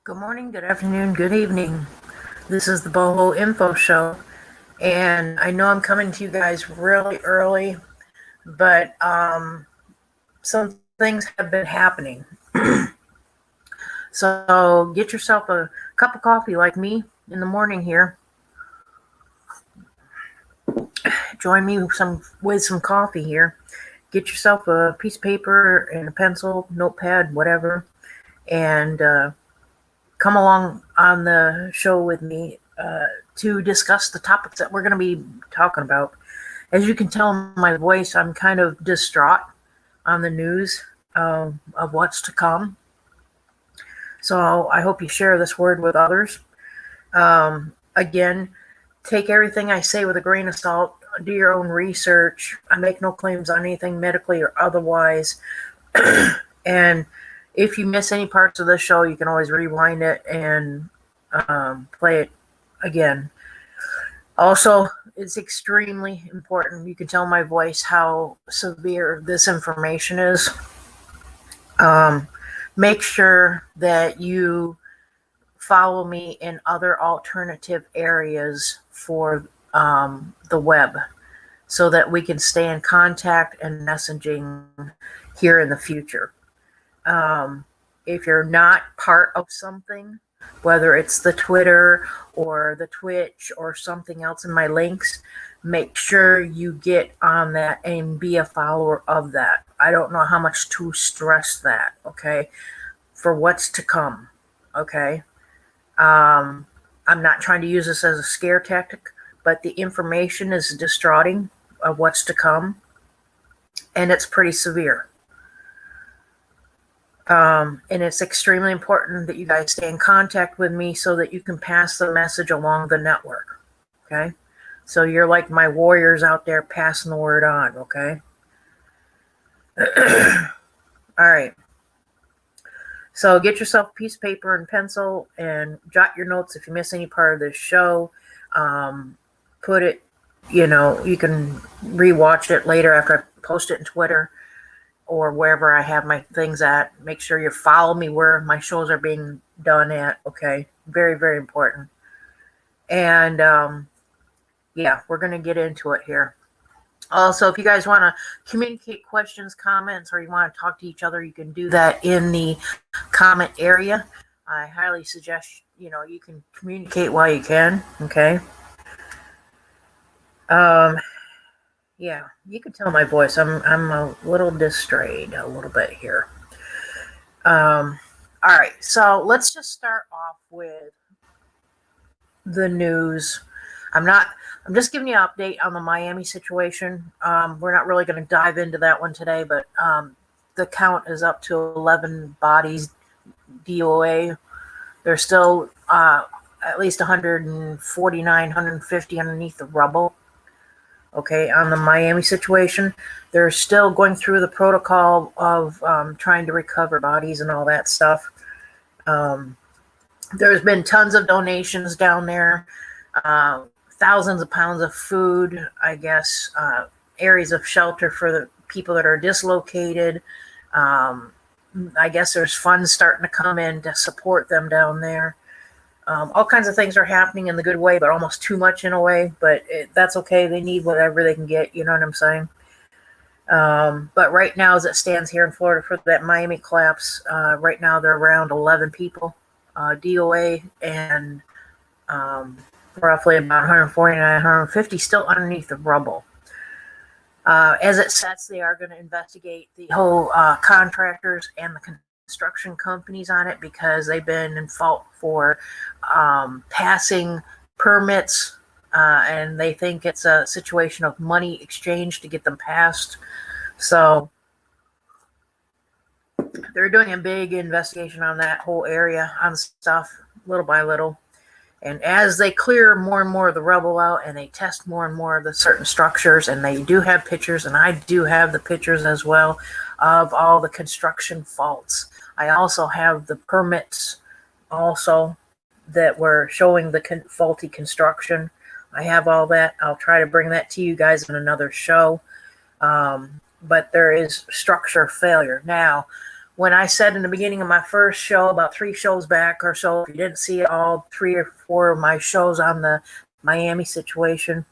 Good morning, good afternoon, good evening. This is the Boho Info Show, and I know I'm coming to you guys really early, but some things have been happening. So get yourself a cup of coffee like me in the morning here. Join me with some coffee here. Get yourself a piece of paper and a pencil, notepad, whatever, and come along on the show with me to discuss the topics that we're going to be talking about. As you can tell in my voice, I'm kind of distraught on the news of what's to come. So I hope you share this word with others. Again, take everything I say with a grain of salt. Do your own research. I make no claims on anything medically or otherwise. And if you miss any parts of the show, you can always rewind it and play it again. Also, it's extremely important. You can tell my voice how severe this information is. Make sure that you follow me in other alternative areas for the web so that we can stay in contact and messaging here in the future. If you're not part of something, whether it's the Twitter or the Twitch or something else in my links, make sure you get on that and be a follower of that. I don't know how much to stress that, okay, for what's to come, okay? I'm not trying to use this as a scare tactic, but the information is distraughting of what's to come, and it's pretty severe. And it's extremely important that you guys stay in contact with me so that you can pass the message along the network, okay? So you're like my warriors out there passing the word on, okay? All right. So get yourself a piece of paper and pencil and jot your notes if you miss any part of this show. Put it, you can rewatch it later after I post it in Twitter or wherever I have my things at. Make sure you follow me where my shows are being done at, okay? Very, very important. And, yeah, we're going to get into it here. Also, if you guys want to communicate questions, comments, or you want to talk to each other, you can do that in the comment area. I highly suggest, you can communicate while you can, okay? Yeah, you can tell my voice. I'm a little distrayed a little bit here. All right, so let's just start off with the news. I'm just giving you an update on the Miami situation. We're not really going to dive into that one today, but the count is up to 11 bodies, DOA. There's still at least 149, 150 underneath the rubble. Okay, on the Miami situation, they're still going through the protocol of trying to recover bodies and all that stuff. There's been tons of donations down there, thousands of pounds of food, I guess, areas of shelter for the people that are dislocated. I guess there's funds starting to come in to support them down there. All kinds of things are happening in the good way, but almost too much in a way. But that's okay. They need whatever they can get. You know what I'm saying? But right now, as it stands here in Florida for that Miami collapse, right now they're around 11 people, DOA, and roughly about 149, 150 still underneath the rubble. As it sets, they are going to investigate the whole contractors and the construction companies on it because they've been in fault for passing permits, and they think it's a situation of money exchange to get them passed. So they're doing a big investigation on that whole area on stuff little by little. And as they clear more and more of the rubble out and they test more and more of the certain structures, and they do have pictures, and I do have the pictures as well of all the construction faults. I also have the permits also that were showing the faulty construction. I have all that. I'll try to bring that to you guys in another show. But there is structure failure. Now, when I said in the beginning of my first show, about 3 shows back or so, if you didn't see all 3 or 4 of my shows on the Miami situation,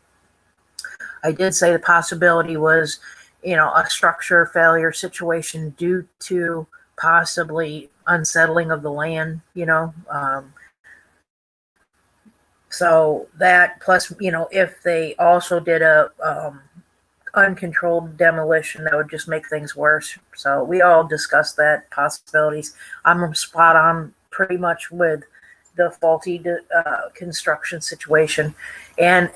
I did say the possibility was, a structure failure situation due to possibly unsettling of the land, so that plus, if they also did a uncontrolled demolition, that would just make things worse. So we all discussed that possibilities. I'm spot on pretty much with the faulty construction situation. And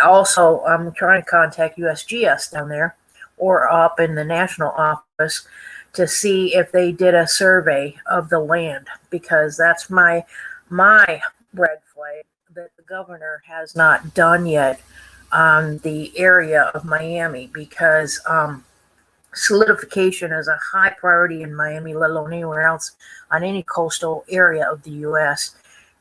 also, I'm trying to contact USGS down there or up in the national office to see if they did a survey of the land, because that's my red flag that the governor has not done yet on the area of Miami, because solidification is a high priority in Miami, let alone anywhere else on any coastal area of the U.S.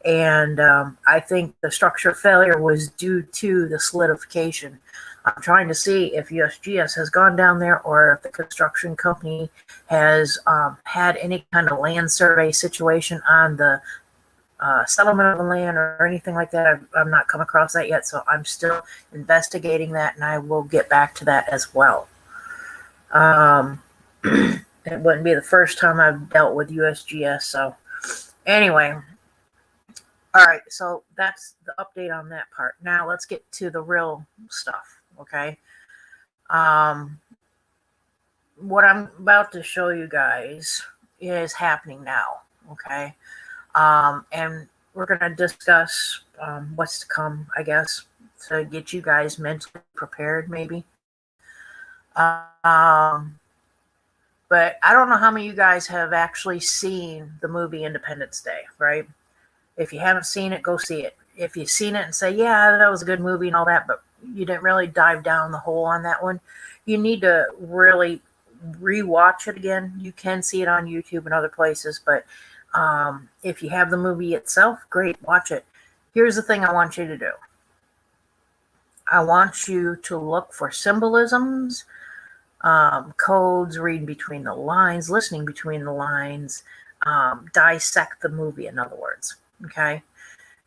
And I think the structure failure was due to the solidification. I'm trying to see if USGS has gone down there or if the construction company has had any kind of land survey situation on the settlement of the land or anything like that. I've not come across that yet, so I'm still investigating that, and I will get back to that as well. It wouldn't be the first time I've dealt with USGS. So anyway, all right, so that's the update on that part. Now let's get to the real stuff, okay? What I'm about to show you guys is happening now, okay? And we're going to discuss what's to come, I guess, to get you guys mentally prepared, maybe. But I don't know how many of you guys have actually seen the movie Independence Day, right? If you haven't seen it, go see it. If you've seen it and say, yeah, that was a good movie and all that, but you didn't really dive down the hole on that one, you need to really rewatch it again. You can see it on YouTube and other places, but if you have the movie itself, great, watch it. Here's the thing I want you to do. I want you to look for symbolisms, codes, reading between the lines, listening between the lines, dissect the movie, in other words, okay?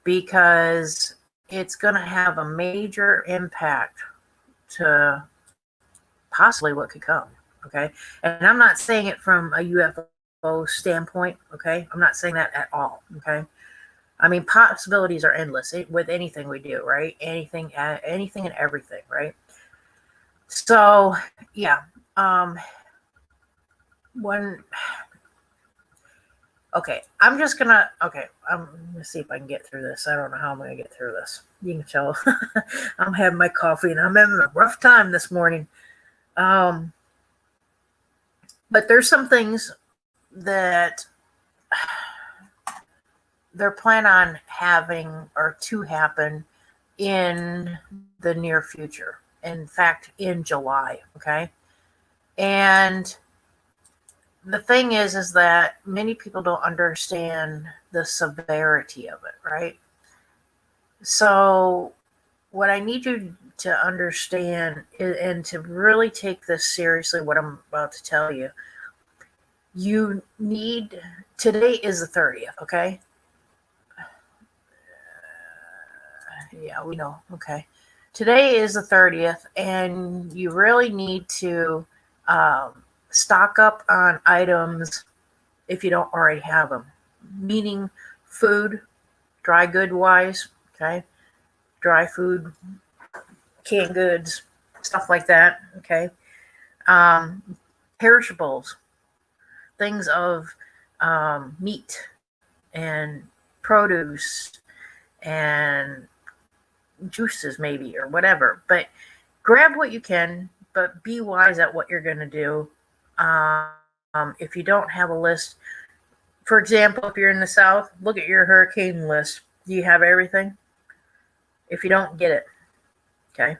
Because it's going to have a major impact to possibly what could come, okay? And I'm not saying it from a UFO standpoint, okay? I'm not saying that at all, okay? I mean, possibilities are endless with anything we do, right? Anything and everything, right? So, yeah. Okay, I'm gonna see if I can get through this. I don't know how I'm gonna get through this. You can tell I'm having my coffee and I'm having a rough time this morning. But there's some things that they're planning on having or to happen in the near future. In fact, in July, okay? And the thing is that many people don't understand the severity of it, right? So what I need you to understand and to really take this seriously, what I'm about to tell you, today is the 30th, okay? Yeah, we know, okay. Today is the 30th, and you really need to stock up on items if you don't already have them, meaning food, dry good wise, okay, dry food, canned goods, stuff like that, okay, perishables, things of meat and produce and juices maybe or whatever, but grab what you can, but be wise at what you're going to do. If you don't have a list, for example, if you're in the South, look at your hurricane list. Do you have everything? If you don't, get it, okay?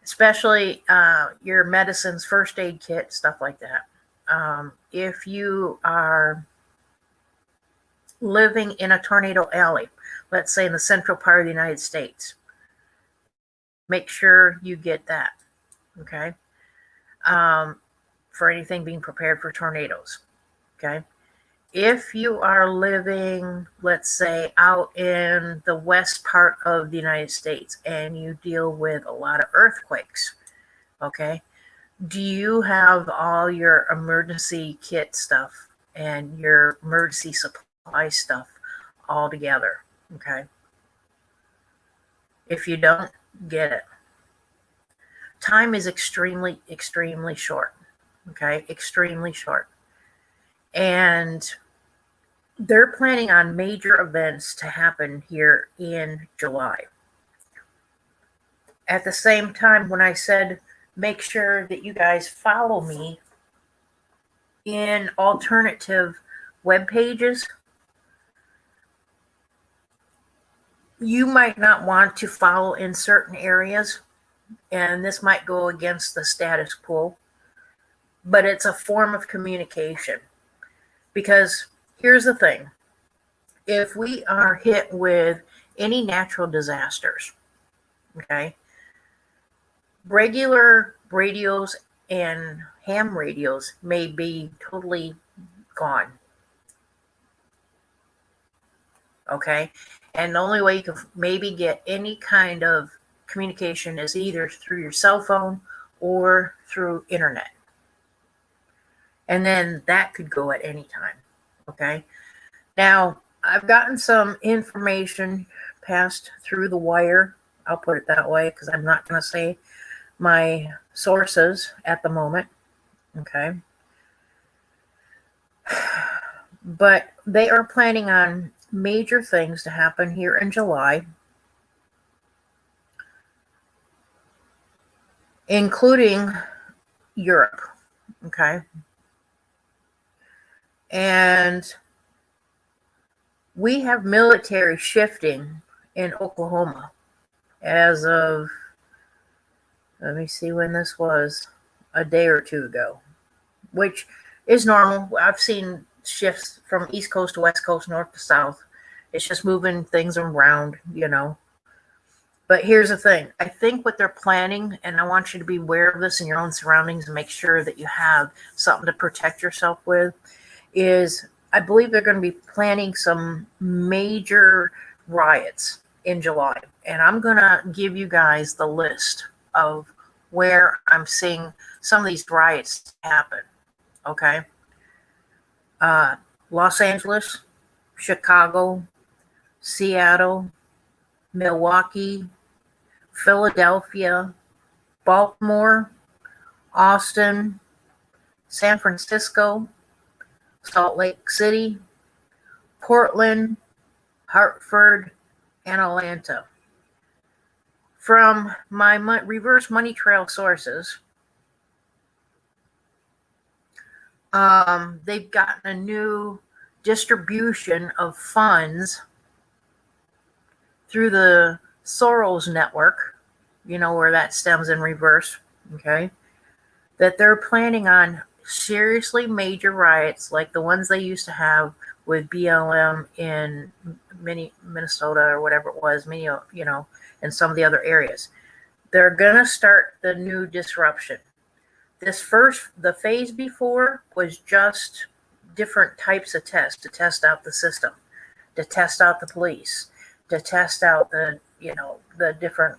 Especially your medicines, first aid kit, stuff like that. If you are living in a tornado alley, let's say in the central part of the United States, make sure you get that, okay? For anything being prepared for tornadoes. Okay. If you are living, let's say, out in the west part of the United States and you deal with a lot of earthquakes, okay, do you have all your emergency kit stuff and your emergency supply stuff all together? Okay. If you don't, get it. Time is extremely, extremely short. Okay. Extremely short. And they're planning on major events to happen here in July. At the same time, when I said make sure that you guys follow me in alternative web pages, you might not want to follow in certain areas, and this might go against the status quo, but it's a form of communication. Because here's the thing, if we are hit with any natural disasters, okay, regular radios and ham radios may be totally gone. Okay. And the only way you can maybe get any kind of communication is either through your cell phone or through internet. And then that could go at any time. Okay. Now, I've gotten some information passed through the wire. I'll put it that way because I'm not going to say my sources at the moment. Okay. But they are planning on major things to happen here in July, including Europe. Okay. And we have military shifting in Oklahoma as of, let me see when this was, a day or two ago, which is normal. I've seen shifts from East Coast to West Coast, North to South. It's just moving things around, you know. But here's the thing. I think what they're planning, and I want you to be aware of this in your own surroundings and make sure that you have something to protect yourself with, is I believe they're going to be planning some major riots in July. And I'm going to give you guys the list of where I'm seeing some of these riots happen. Okay. Los Angeles, Chicago, Seattle, Milwaukee, Philadelphia, Baltimore, Austin, San Francisco, Salt Lake City, Portland, Hartford, and Atlanta. From my reverse money trail sources, they've gotten a new distribution of funds through the Soros network, you know, where that stems in reverse, okay, that they're planning on seriously major riots like the ones they used to have with BLM in Minnesota or whatever it was, you know, and some of the other areas. They're going to start the new disruption. The phase before was just different types of tests to test out the system, to test out the police, to test out the different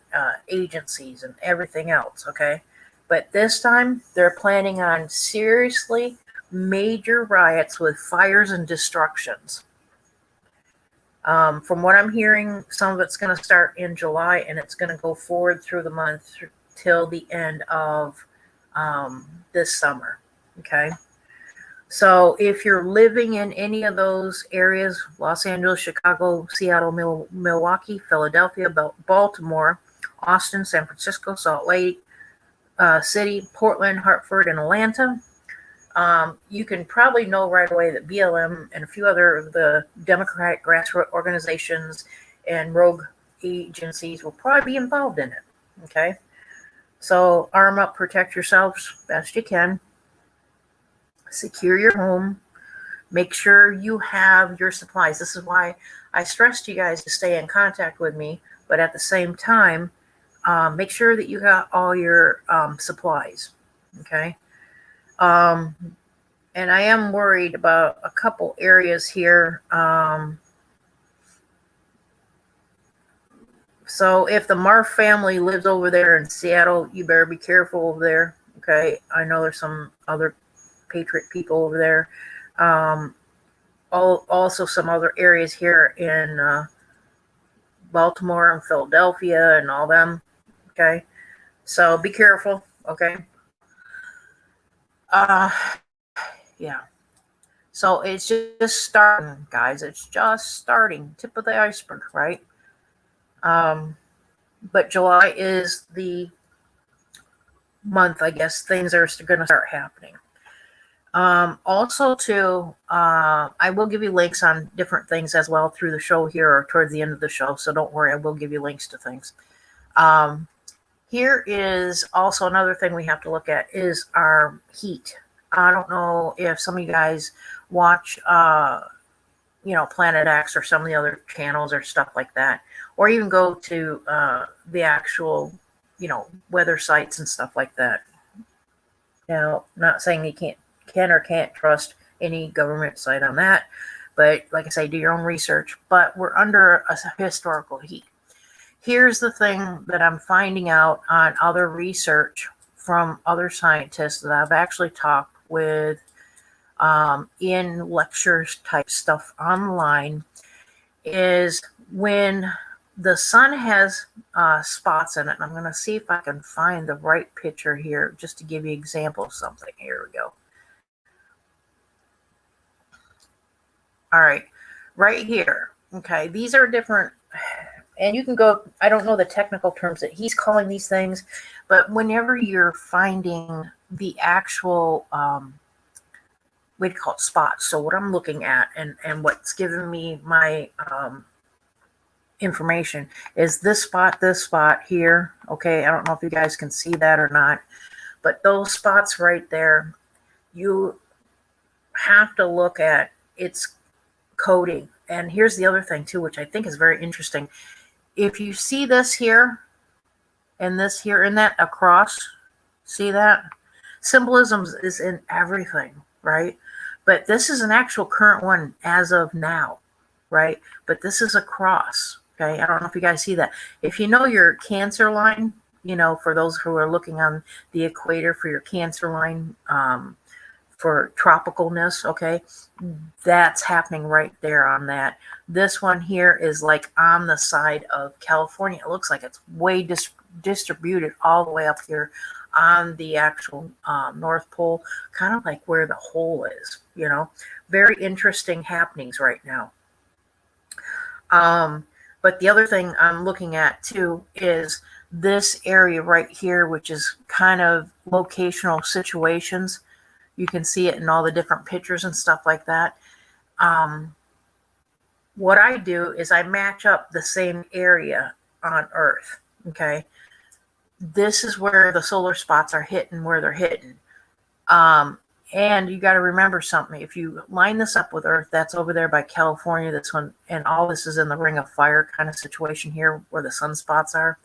agencies and everything else. Okay. But this time they're planning on seriously major riots with fires and destructions. From what I'm hearing, some of it's going to start in July and it's going to go forward through the month till the end of this summer. Okay. So if you're living in any of those areas, Los Angeles, Chicago, Seattle, Milwaukee, Philadelphia, Baltimore, Austin, San Francisco, Salt Lake City, Portland, Hartford, and Atlanta, you can probably know right away that BLM and a few other of the Democratic grassroots organizations and rogue agencies will probably be involved in it. Okay. So arm up, protect yourselves best you can. Secure your home. Make sure you have your supplies. This is why I stressed you guys to stay in contact with me, but at the same time, make sure that you got all your supplies. Okay. And I am worried about a couple areas here. So if the Marf family lives over there in Seattle, you better be careful over there. Okay, I know there's some other Patriot people over there. Also some other areas here in Baltimore and Philadelphia and all them. Okay, so be careful. Okay. Yeah. So it's just starting, guys. It's just starting. Tip of the iceberg, right? But July is the month, I guess, things are going to start happening. Also, too, I will give you links on different things as well through the show here or towards the end of the show. So don't worry, I will give you links to things. Here is also another thing we have to look at is our heat. I don't know if some of you guys watch, Planet X or some of the other channels or stuff like that, or even go to the actual, weather sites and stuff like that. Now, not saying you can or can't trust any government site on that, but like I say, do your own research. But we're under a historical heat. Here's the thing that I'm finding out on other research from other scientists that I've actually talked with in lectures type stuff online, is when the sun has spots in it. And I'm going to see if I can find the right picture here just to give you an example of something. Here we go. All right, right here. Okay, these are different, and you can go, I don't know the technical terms that he's calling these things, but whenever you're finding the actual, we'd call it spots. So what I'm looking at and what's giving me my information is this spot here. Okay, I don't know if you guys can see that or not, but those spots right there, you have to look at its coding. And here's the other thing too, which I think is very interesting. If you see this here and this here and that across, see that? Symbolism is in everything, right? But this is an actual current one as of now, right? But this is a cross, okay? I don't know if you guys see that. If you know your Cancer line, for those who are looking on the equator for your Cancer line, for tropicalness, okay, that's happening right there on that. This one here is like on the side of California. It looks like it's way distributed all the way up here on the actual North Pole, kind of like where the hole is, very interesting happenings right now. But the other thing I'm looking at too is this area right here, which is kind of locational situations. You can see it in all the different pictures and stuff like that. What I do is I match up the same area on Earth, okay? This is where the solar spots are hitting, where they're hitting. And you got to remember something. If you line this up with Earth, that's over there by California, this one, and all this is in the Ring of Fire kind of situation here where the sunspots are.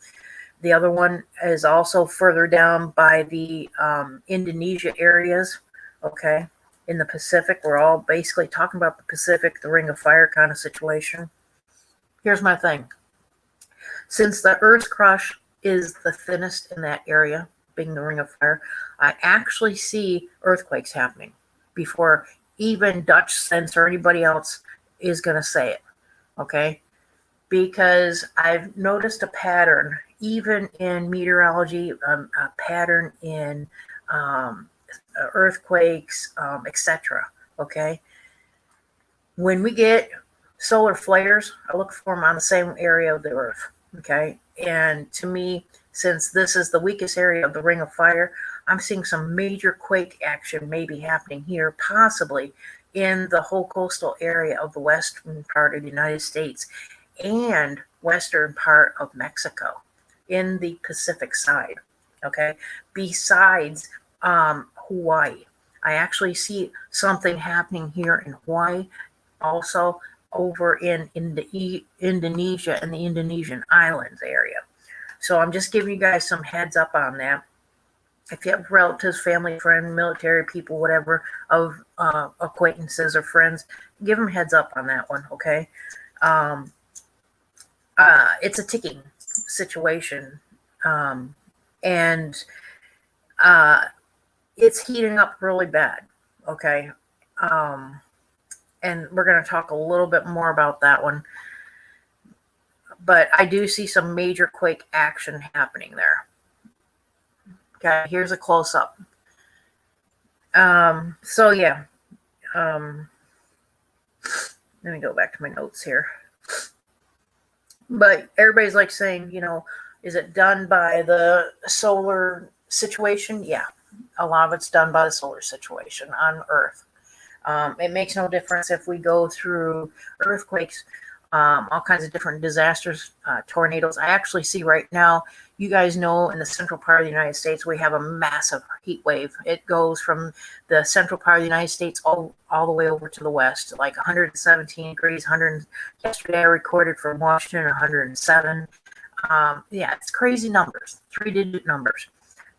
The other one is also further down by the Indonesia areas, okay, in the Pacific. We're all basically talking about the Pacific, the Ring of Fire kind of situation. Here's my thing. Since the Earth's crust is the thinnest in that area, being the Ring of Fire, I actually see earthquakes happening before even Dutch Sense or anybody else is going to say it, okay? Because I've noticed a pattern, even in meteorology, a pattern in earthquakes, etc., okay? When we get solar flares, I look for them on the same area of the Earth, okay? And to me, since this is the weakest area of the Ring of Fire, I'm seeing some major quake action maybe happening here, possibly in the whole coastal area of the western part of the United States and western part of Mexico in the Pacific side, okay? Besides Hawaii. I actually see something happening here in Hawaii, also over in Indonesia and the Indonesian islands area. So I'm just giving you guys some heads up on that. if you have relatives, family, friend, military people, whatever, of acquaintances or friends, give them heads up on that one, okay? Um, it's a ticking situation, and uh, it's heating up really bad, okay? Um, and we're going to talk a little bit more about that one. But I do see some major quake action happening there. Okay, here's a close up. So yeah, let me go back to my notes here. But everybody's like saying, is it done by the solar situation? Yeah, a lot of it's done by the solar situation on Earth. It makes no difference if we go through earthquakes, all kinds of different disasters, tornadoes. I actually see right now, you guys know, in the central part of the United States, we have a massive heat wave. It goes from the central part of the United States all the way over to the west, like 117 degrees. Yesterday I recorded from Washington 107. Yeah, it's crazy numbers, 3-digit numbers.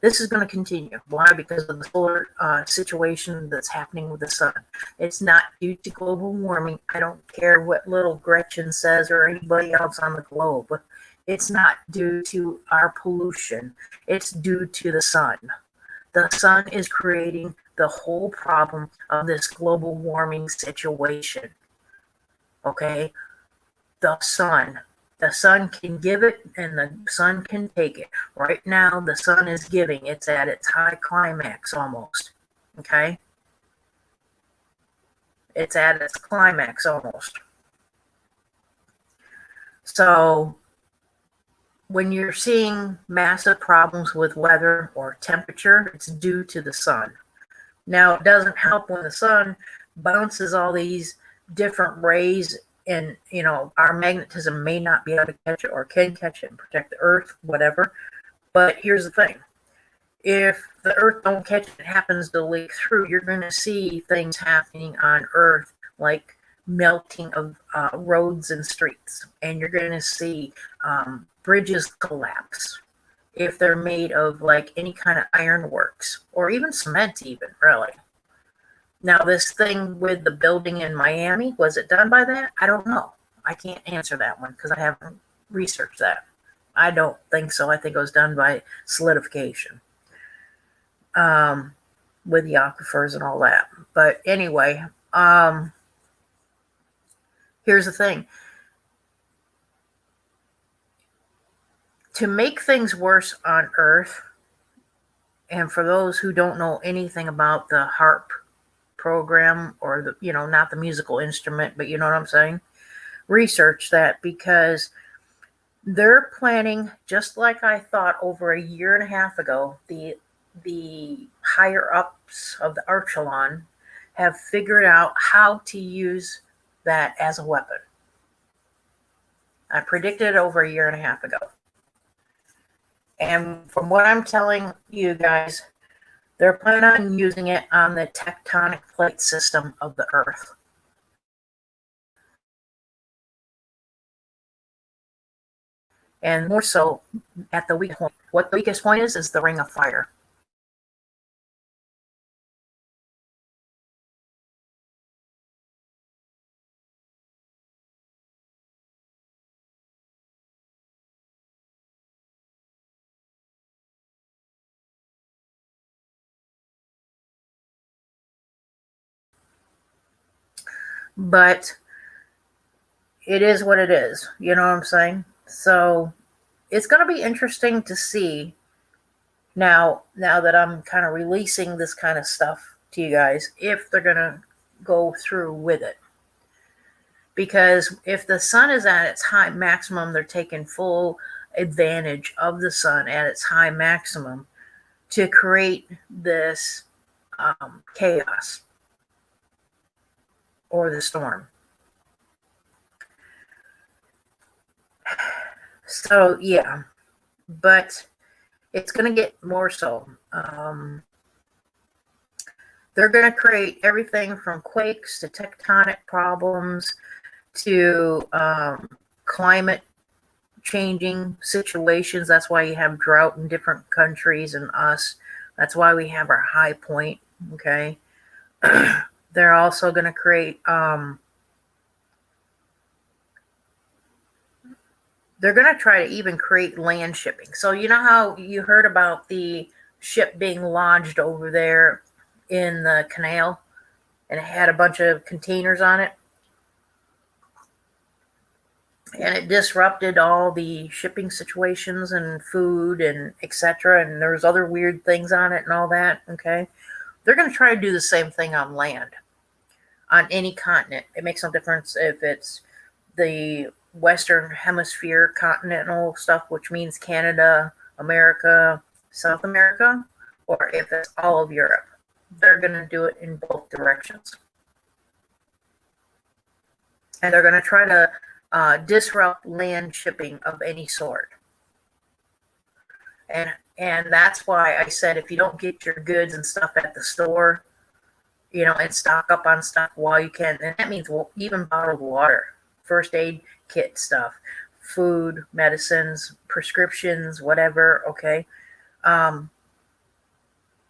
This is going to continue. Why? Because of the solar situation that's happening with the sun. It's not due to global warming. I don't care what little Gretchen says or anybody else on the globe. It's not due to our pollution. It's due to the sun. The sun is creating the whole problem of this global warming situation. Okay? The sun. The sun can give it and the sun can take it. Right now, the sun is giving. It's at its high climax almost. Okay? It's at its climax almost. So, when you're seeing massive problems with weather or temperature, it's due to the sun. Now, it doesn't help when the sun bounces all these different rays, and our magnetism may not be able to catch it or can catch it and protect the earth, whatever. But here's the thing. If the earth don't catch it, it happens to leak through, you're going to see things happening on earth like melting of roads and streets. And you're going to see bridges collapse if they're made of like any kind of ironworks or even cement even, really. Now, this thing with the building in Miami, was it done by that? I don't know. I can't answer that one because I haven't researched that. I don't think so. I think it was done by solidification with the aquifers and all that. But anyway, here's the thing. To make things worse on Earth, and for those who don't know anything about the HAARP program, or the not the musical instrument, but you know what I'm saying, research that, because they're planning, just like I thought over a year and a half ago, the higher ups of the Echelon have figured out how to use that as a weapon. I predicted it over a year and a half ago, and from what I'm telling you guys, they're planning on using it on the tectonic plate system of the Earth. And more so at the weak point. What the weakest point is the Ring of Fire. But it is what it is. You know what I'm saying? So it's going to be interesting to see now that I'm kind of releasing this kind of stuff to you guys, if they're going to go through with it. Because if the sun is at its high maximum, they're taking full advantage of the sun at its high maximum to create this chaos or the storm. So, yeah, but it's going to get more so. They're going to create everything from quakes to tectonic problems to climate changing situations. That's why you have drought in different countries and us. That's why we have our high point. Okay. They're also going to create, they're going to try to even create land shipping. So you know how you heard about the ship being lodged over there in the canal and it had a bunch of containers on it? And it disrupted all the shipping situations and food and etc. And there's other weird things on it and all that. Okay. They're going to try to do the same thing on land, on any continent. It makes no difference if it's the Western Hemisphere continental stuff, which means Canada, America, South America, or if it's all of Europe. They're going to do it in both directions. And they're going to try to disrupt land shipping of any sort. And that's why I said, if you don't get your goods and stuff at the store, and stock up on stuff while you can, and that means even bottled water, first aid kit stuff, food, medicines, prescriptions, whatever. Okay.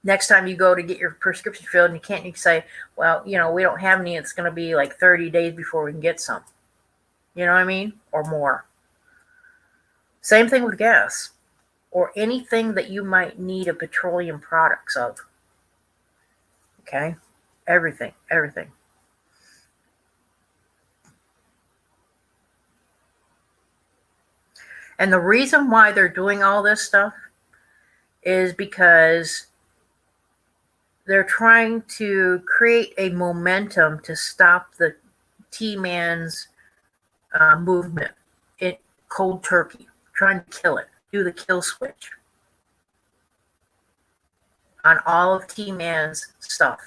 Next time you go to get your prescription filled and you say, well, we don't have any, it's going to be like 30 days before we can get some. You know what I mean? Or more. Same thing with gas or anything that you might need a petroleum products of. Okay? Everything. And the reason why they're doing all this stuff is because they're trying to create a momentum to stop the T-Man's movement in cold turkey, trying to kill it, do the kill switch on all of T-Man's stuff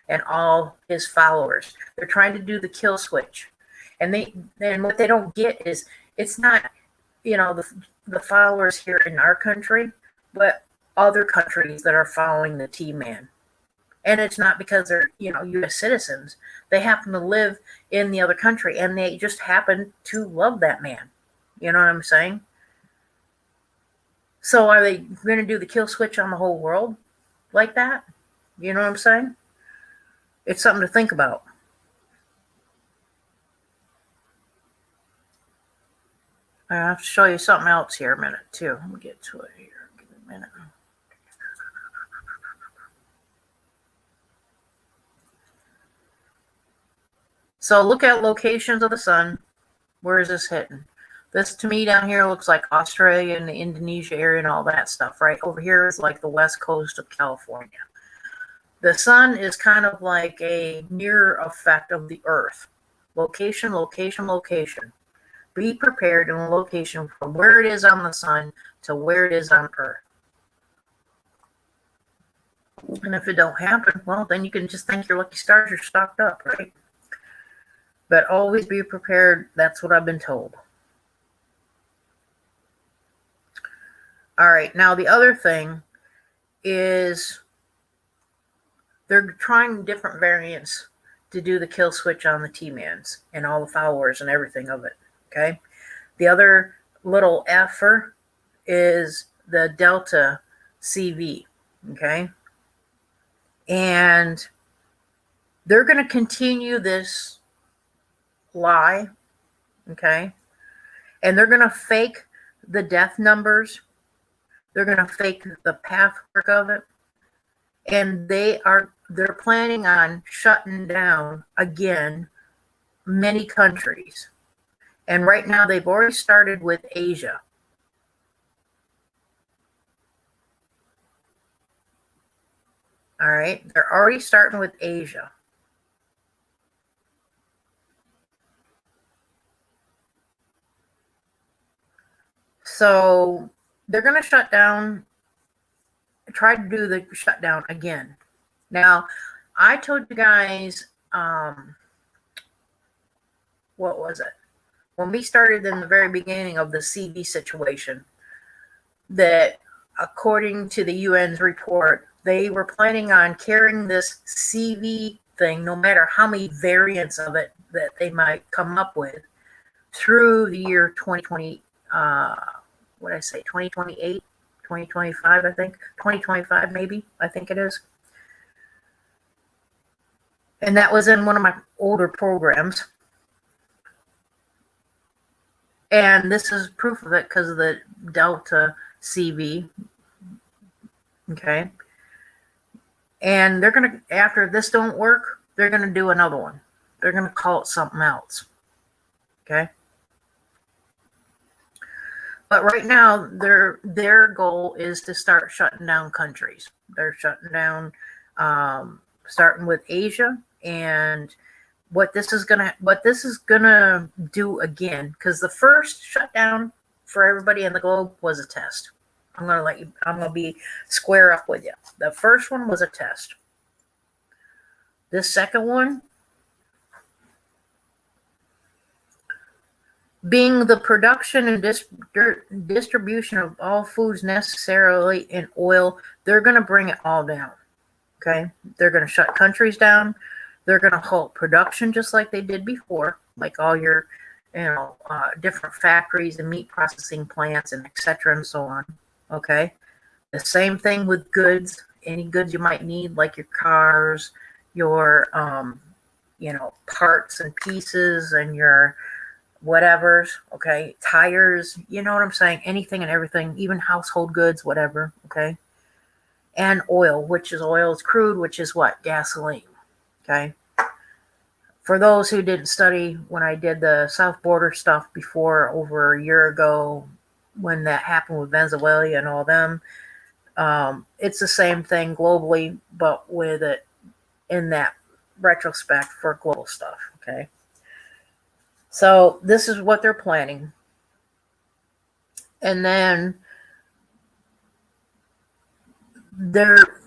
and all his followers. They're trying to do the kill switch. And what they don't get is, it's not, the followers here in our country, but other countries that are following the T-Man. And it's not because they're, U.S. citizens. They happen to live in the other country, and they just happen to love that man. You know what I'm saying? So are they going to do the kill switch on the whole world like that? You know what I'm saying? It's something to think about. I have to show you something else here a minute, too. Let me get to it here. Give me a minute. So look at locations of the sun. Where is this hitting? This to me down here looks like Australia and the Indonesia area and all that stuff. Right over here is like the west coast of California. The sun is kind of like a mirror effect of the earth. Location, location, location. Be prepared in a location from where it is on the sun to where it is on earth. And if it don't happen, well, then you can just thank your lucky stars you're stocked up, right? But always be prepared. That's what I've been told. All right. Now, the other thing is they're trying different variants to do the kill switch on the T-Mans and all the followers and everything of it. Okay. The other little effer is the Delta CV. Okay. And they're going to continue this lie, okay? And they're going to fake the death numbers. They're going to fake the pathwork of it. And they're planning on shutting down, again, many countries. And right now they've already started with Asia. All right, they're already starting with Asia. So they're going to shut down, try to do the shutdown again. Now, I told you guys, what was it? When we started in the very beginning of the CV situation, that according to the UN's report, they were planning on carrying this CV thing, no matter how many variants of it that they might come up with, through the year 2020, what did I say, 2028? 2025, I think. 2025, maybe. I think it is. And that was in one of my older programs. And this is proof of it because of the Delta CV. Okay. And they're going to, after this don't work, they're going to do another one. They're going to call it something else. Okay. But right now, their goal is to start shutting down countries. They're shutting down, starting with Asia, and what this is gonna do again, because the first shutdown for everybody in the globe was a test. I'm gonna be square up with you. The first one was a test. This second one, being the production and distribution of all foods necessarily in oil, they're going to bring it all down. Okay? They're going to shut countries down. They're going to halt production just like they did before, like all your, different factories and meat processing plants and etc. and so on. Okay? The same thing with goods. Any goods you might need, like your cars, your, parts and pieces and your whatever's, okay, tires, you know what I'm saying, anything and everything, even household goods, whatever, okay, and oil is crude, which is what? Gasoline, okay. For those who didn't study, when I did the South Border stuff before, over a year ago, when that happened with Venezuela and all them, it's the same thing globally, but with it in that retrospect for global stuff, okay. So this is what they're planning. And then they're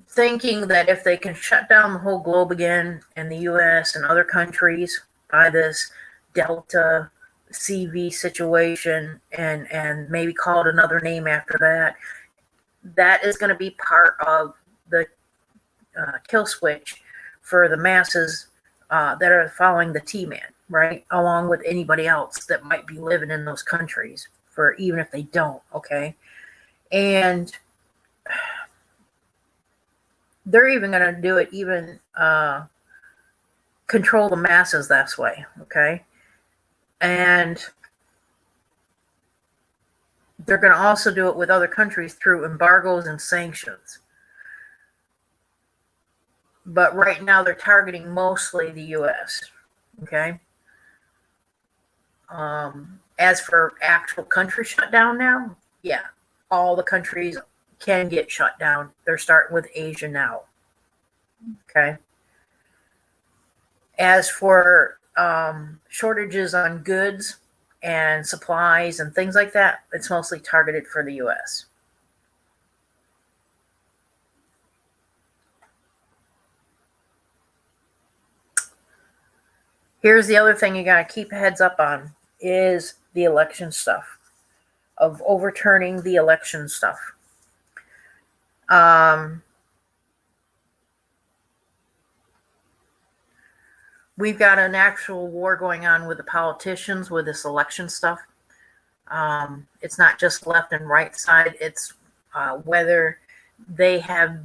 thinking that if they can shut down the whole globe again, and the US and other countries, by this Delta CV situation, and maybe call it another name after that, that is going to be part of the kill switch for the masses that are following the T-Man. Right, along with anybody else that might be living in those countries, for even if they don't, okay? And they're even going to do it, even control the masses that way, okay? And they're going to also do it with other countries through embargoes and sanctions. But right now they're targeting mostly the US, okay? As for actual country shutdown now, yeah, all the countries can get shut down. They're starting with Asia now. Okay. As for shortages on goods and supplies and things like that, it's mostly targeted for the US. Here's the other thing you got to keep a heads up on, is the election stuff, of overturning the election stuff. We've got an actual war going on with the politicians with this election stuff. It's not just left and right side. It's whether they have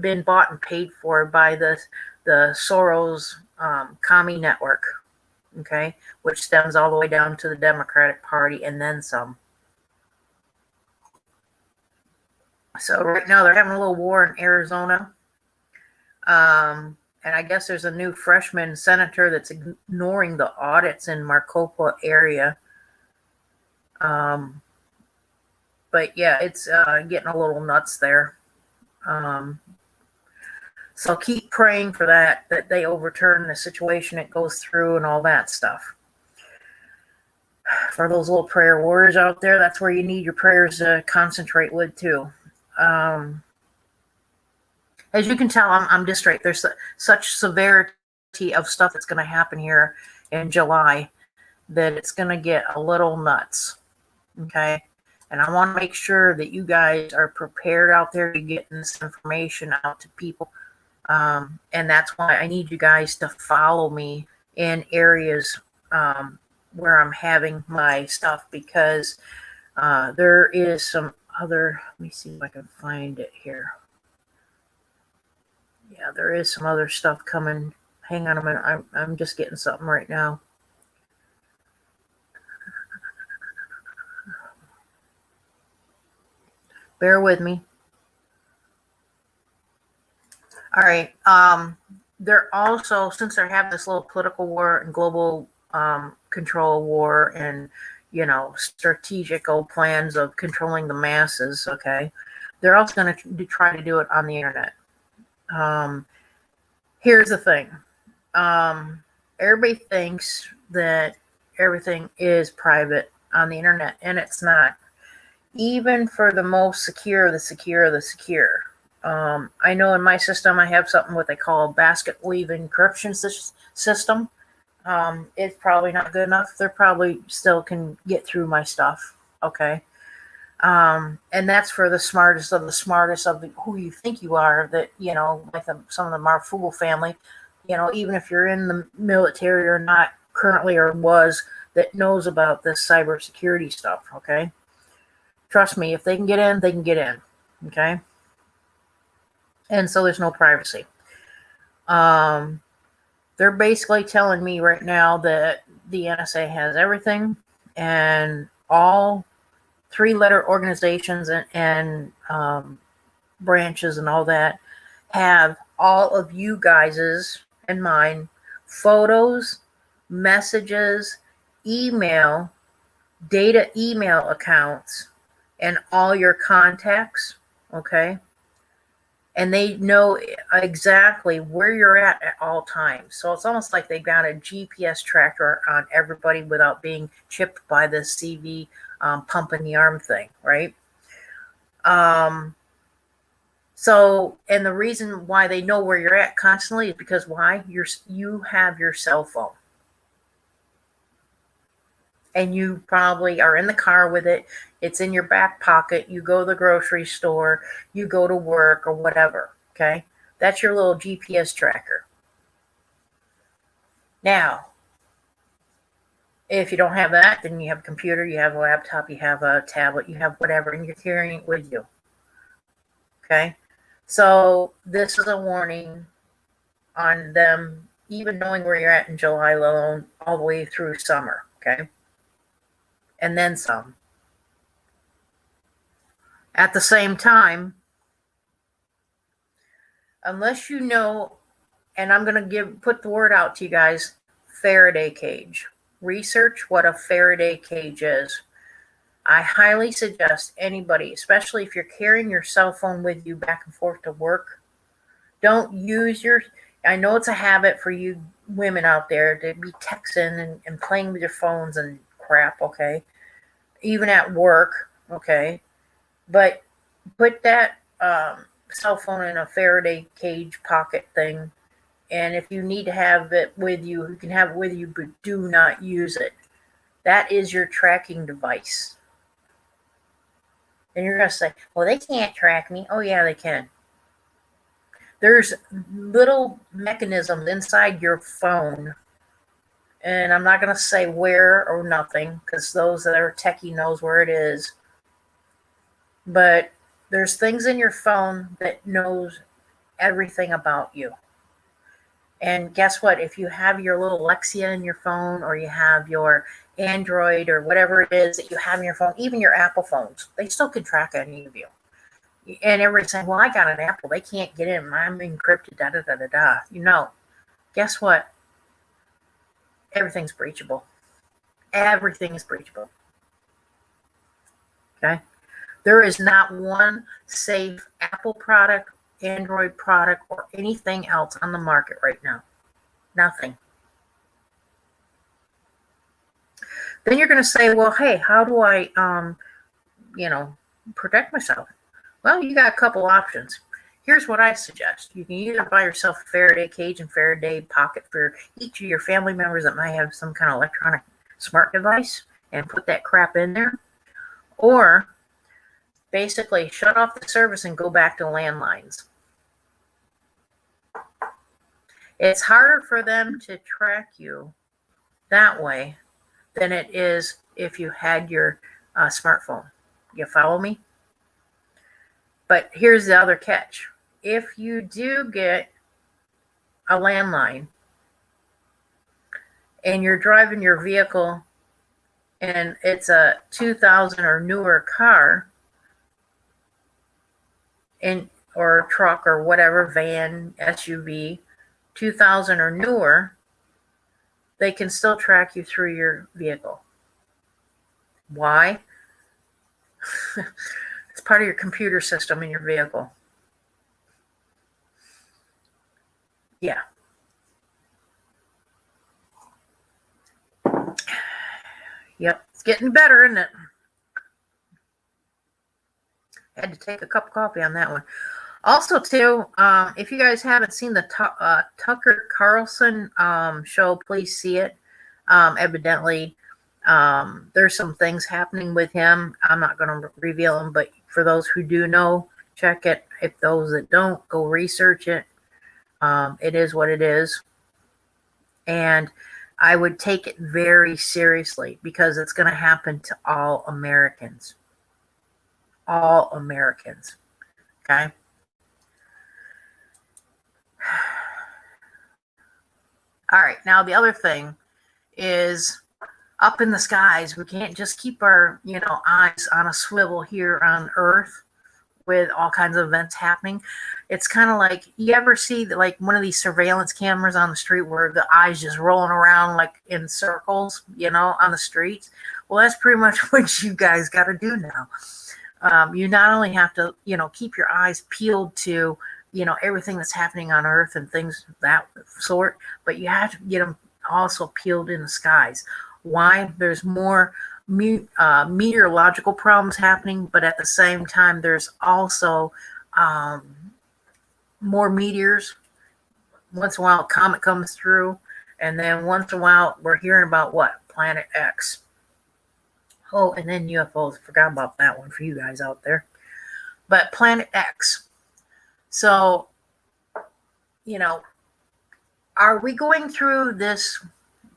been bought and paid for by the Soros commie network. Okay, which stems all the way down to the Democratic Party and then some. So right now they're having a little war in Arizona. And I guess there's a new freshman senator that's ignoring the audits in Maricopa area. But yeah, it's getting a little nuts there. So keep praying for that they overturn the situation, it goes through and all that stuff. For those little prayer warriors out there, that's where you need your prayers to concentrate with too. As you can tell, I'm distraught. There's such severity of stuff that's going to happen here in July that it's going to get a little nuts. Okay? And I want to make sure that you guys are prepared out there to get this information out to people. And that's why I need you guys to follow me in areas where I'm having my stuff, because there is some other, let me see if I can find it here. Yeah, there is some other stuff coming. Hang on a minute. I'm just getting something right now. Bear with me. All right. They're also, since they're having this little political war and global control war and, strategical plans of controlling the masses, okay, they're also going to try to do it on the internet. Here's the thing. Everybody thinks that everything is private on the internet, and it's not. Even for the most secure, the secure, the secure. I know in my system I have something what they call basket weave encryption system. It's probably not good enough. They probably still can get through my stuff. Okay. And that's for the smartest of the smartest of who you think you are. That, like some of the Marfugel family, even if you're in the military or not currently or was, that knows about this cybersecurity stuff. Okay. Trust me, if they can get in, they can get in. Okay. And so there's no privacy. They're basically telling me right now that the NSA has everything, and all 3-letter organizations and branches and all that have all of you guys's and mine photos, messages, email, data email accounts, and all your contacts. Okay. And they know exactly where you're at all times. So it's almost like they've got a GPS tracker on everybody without being chipped by this CV pump in the arm thing, right? So, and the reason why they know where you're at constantly is because why? You have your cell phone. And you probably are in the car with it. It's in your back pocket. You go to the grocery store, you go to work or whatever. Okay. That's your little GPS tracker. Now, if you don't have that, then you have a computer, you have a laptop, you have a tablet, you have whatever, and you're carrying it with you. Okay. So this is a warning on them even knowing where you're at in July alone, all the way through summer. Okay. And then some. At the same time, unless you know, and I'm going to put the word out to you guys, Faraday cage. Research what a Faraday cage is. I highly suggest anybody, especially if you're carrying your cell phone with you back and forth to work, don't use I know it's a habit for you women out there to be texting and playing with your phones and crap, okay? Even at work, okay? But put that cell phone in a Faraday cage pocket thing, and if you need to have it with you, you can have it with you, but do not use it. That is your tracking device. And you're going to say, well, they can't track me. Oh, yeah, they can. There's little mechanisms inside your phone, and I'm not going to say where or nothing, because those that are techie knows where it is. But there's things in your phone that knows everything about you. And guess what? If you have your little Lexia in your phone, or you have your Android or whatever it is that you have in your phone, even your Apple phones, they still can track any of you. And everybody's saying, well, I got an Apple. They can't get in. I'm encrypted, da-da-da-da-da. Guess what? Everything's breachable. Everything is breachable. Okay? There is not one safe Apple product, Android product, or anything else on the market right now. Nothing. Then you're going to say, well, hey, how do I, protect myself? Well, you got a couple options. Here's what I suggest. You can either buy yourself a Faraday cage and Faraday pocket for each of your family members that might have some kind of electronic smart device and put that crap in there. Or basically shut off the service and go back to landlines. It's harder for them to track you that way than it is if you had your smartphone. You follow me? But here's the other catch. If you do get a landline and you're driving your vehicle and it's a 2000 or newer car or truck or whatever, van, SUV, 2000 or newer, they can still track you through your vehicle. Why? It's part of your computer system in your vehicle. Yeah. Yep. It's getting better, isn't it? Had to take a cup of coffee on that one. Also, too, if you guys haven't seen the Tucker Carlson show, please see it. Evidently, there's some things happening with him. I'm not going to reveal them, but for those who do know, check it. If those that don't, go research it. It is what it is. And I would take it very seriously because it's going to happen to all Americans. All Americans. Okay? All right. Now, the other thing is up in the skies. We can't just keep our, eyes on a swivel here on Earth with all kinds of events happening. It's kind of like, you ever see like one of these surveillance cameras on the street where the eyes just rolling around like in circles, on the streets? Well, that's pretty much what you guys got to do now. You not only have to, keep your eyes peeled to, everything that's happening on Earth and things of that sort, but you have to get them also peeled in the skies. Why? There's more meteorological problems happening, but at the same time, there's also more meteors. Once in a while, a comet comes through, and then once in a while, we're hearing about what? Planet X. Oh, and then UFOs. Forgot about that one for you guys out there. But Planet X. So, are we going through this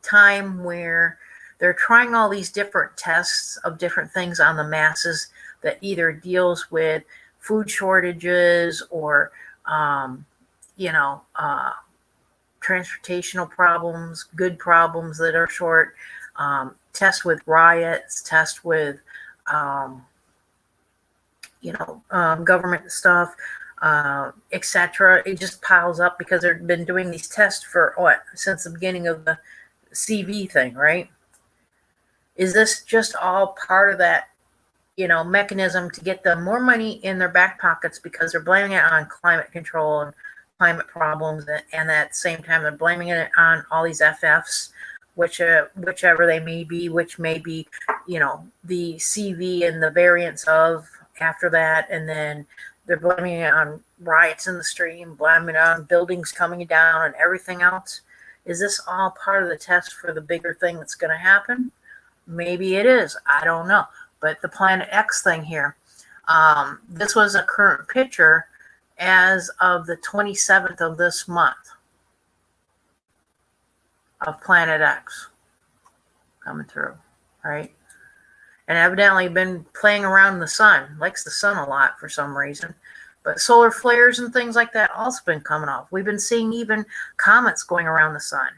time where they're trying all these different tests of different things on the masses that either deals with food shortages or, transportational problems, good problems that are short, test with riots, test with, government stuff, etc. It just piles up because they've been doing these tests for since the beginning of the CV thing, right? Is this just all part of that, mechanism to get them more money in their back pockets because they're blaming it on climate control and climate problems, and at the same time they're blaming it on all these FFs, whichever they may be, which may be, the CV and the variants of after that, and then they're blaming it on riots in the street, blaming it on buildings coming down and everything else. Is this all part of the test for the bigger thing that's going to happen? Maybe it is. I don't know. But the Planet X thing here, this was a current picture as of the 27th of this month of Planet X coming through, right? And evidently been playing around in the sun. Likes the sun a lot for some reason. But solar flares and things like that also been coming off. We've been seeing even comets going around the sun.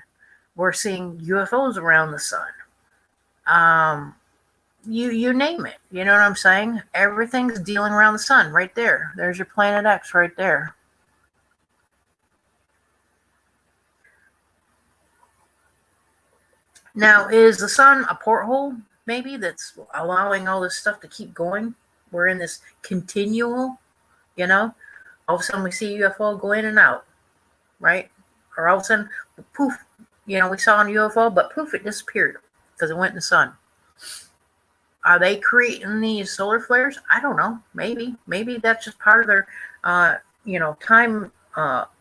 We're seeing UFOs around the sun. You name it. You know what I'm saying? Everything's dealing around the sun right there. There's your Planet X right there. Now, is the sun a porthole, maybe, that's allowing all this stuff to keep going? We're in this continual, all of a sudden we see UFO go in and out, right? Or all of a sudden, poof, we saw a UFO, but poof, it disappeared because it went in the sun. Are they creating these solar flares? I don't know. Maybe that's just part of their, time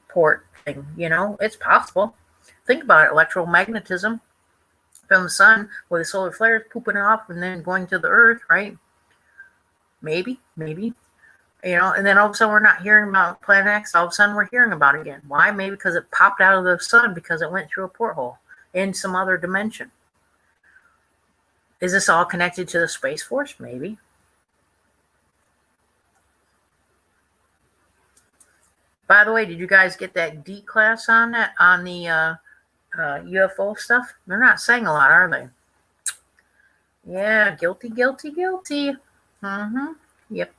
port thing. It's possible. Think about it. Electromagnetism from the sun with the solar flares pooping off and then going to the earth, right? Maybe. And then all of a sudden we're not hearing about Planet X. All of a sudden we're hearing about it again. Why? Maybe because it popped out of the sun because it went through a porthole in some other dimension. Is this all connected to the Space Force? Maybe. By the way, did you guys get that D class on that, on the UFO stuff? They're not saying a lot, are they? Yeah, guilty, guilty, guilty. Mm-hmm. Yep.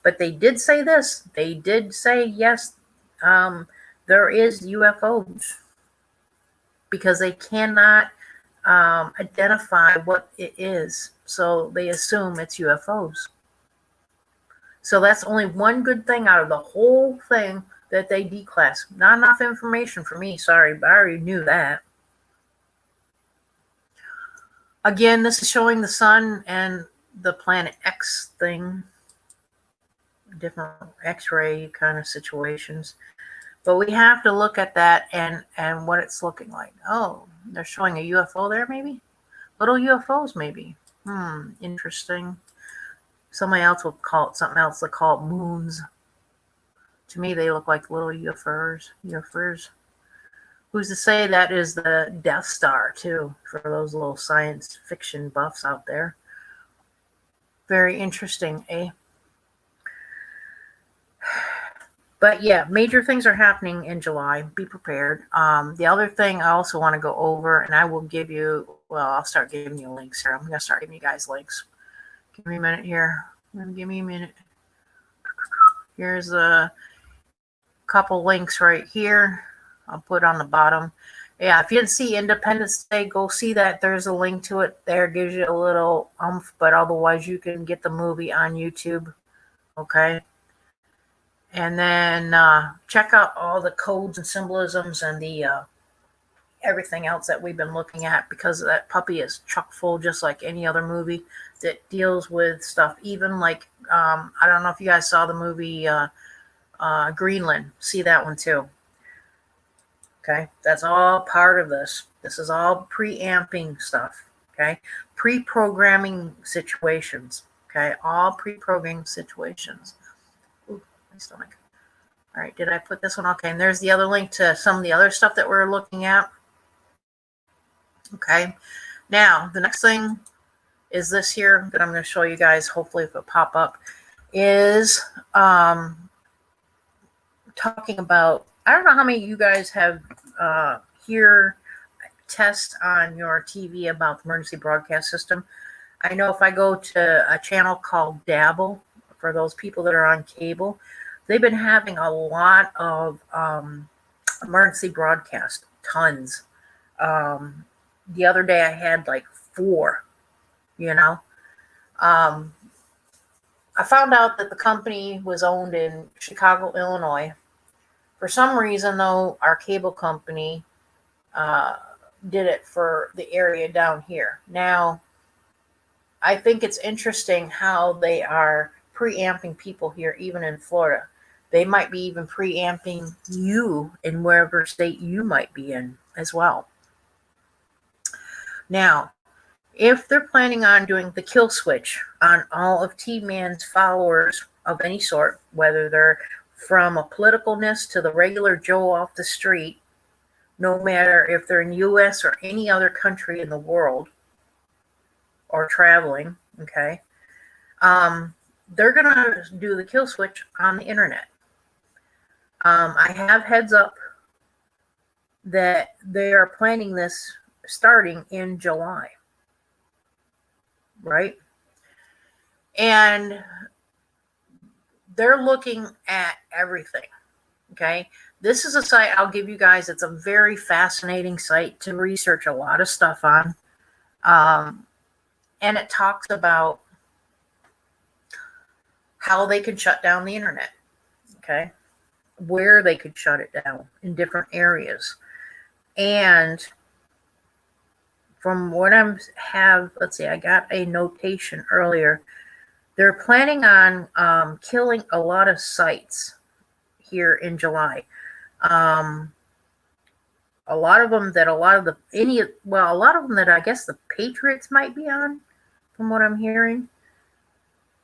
But they did say this. They did say, yes, there is UFOs, because they cannot identify what it is. So they assume it's UFOs. So that's only one good thing out of the whole thing that they declass. Not enough information for me, sorry, but I already knew that. Again, this is showing the sun and the planet X thing. Different X-ray kind of situations. But we have to look at that and what it's looking like. Oh, they're showing a UFO there, maybe? Little UFOs, maybe. Interesting. Somebody else will call it something else. They'll call it moons. To me, they look like little UFOs. Who's to say that is the Death Star, too, for those little science fiction buffs out there? Very interesting, eh? But yeah, major things are happening in July. Be prepared. The other thing I also want to go over, and I will give you, well, I'll start giving you links here. I'm going to start giving you guys links. Give me a minute here. Give me a minute. Here's a couple links right here. I'll put on the bottom. Yeah, if you didn't see Independence Day, go see that. There's a link to it there. Gives you a little oomph, but otherwise you can get the movie on YouTube. Okay. And then check out all the codes and symbolisms and the everything else that we've been looking at, because that puppy is chock full, just like any other movie that deals with stuff. Even like, I don't know if you guys saw the movie Greenland. See that one too. Okay, that's all part of this. This is all preamping stuff. Okay, pre-programming situations. Okay, all pre-programming situations. Ooh, my stomach. All right, did I put this one? Okay, and there's the other link to some of the other stuff that we're looking at. Okay, now the next thing is this here that I'm going to show you guys, hopefully if it'll pop up, is talking about, I don't know how many of you guys have hear tests on your TV about the emergency broadcast system. I know if I go to a channel called Dabble, for those people that are on cable, they've been having a lot of emergency broadcast, tons. The other day I had like 4, you know. I found out that the company was owned in Chicago, Illinois. For some reason, though, our cable company did it for the area down here. Now, I think it's interesting how they are preamping people here, even in Florida. They might be even preamping you in wherever state you might be in as well. Now, if they're planning on doing the kill switch on all of T-Man's followers of any sort, whether they're from a politicalness to the regular Joe off the street, no matter if they're in the U.S. or any other country in the world or traveling, okay, they're going to do the kill switch on the internet. I have heads up that they are planning this starting in July, right? And they're looking at everything, okay? This is a site I'll give you guys. It's a very fascinating site to research a lot of stuff on. And it talks about how they could shut down the internet, okay? Where they could shut it down in different areas. And from what let's see, I got a notation earlier. They're planning on killing a lot of sites here in July. A lot of them that I guess the Patriots might be on, from what I'm hearing.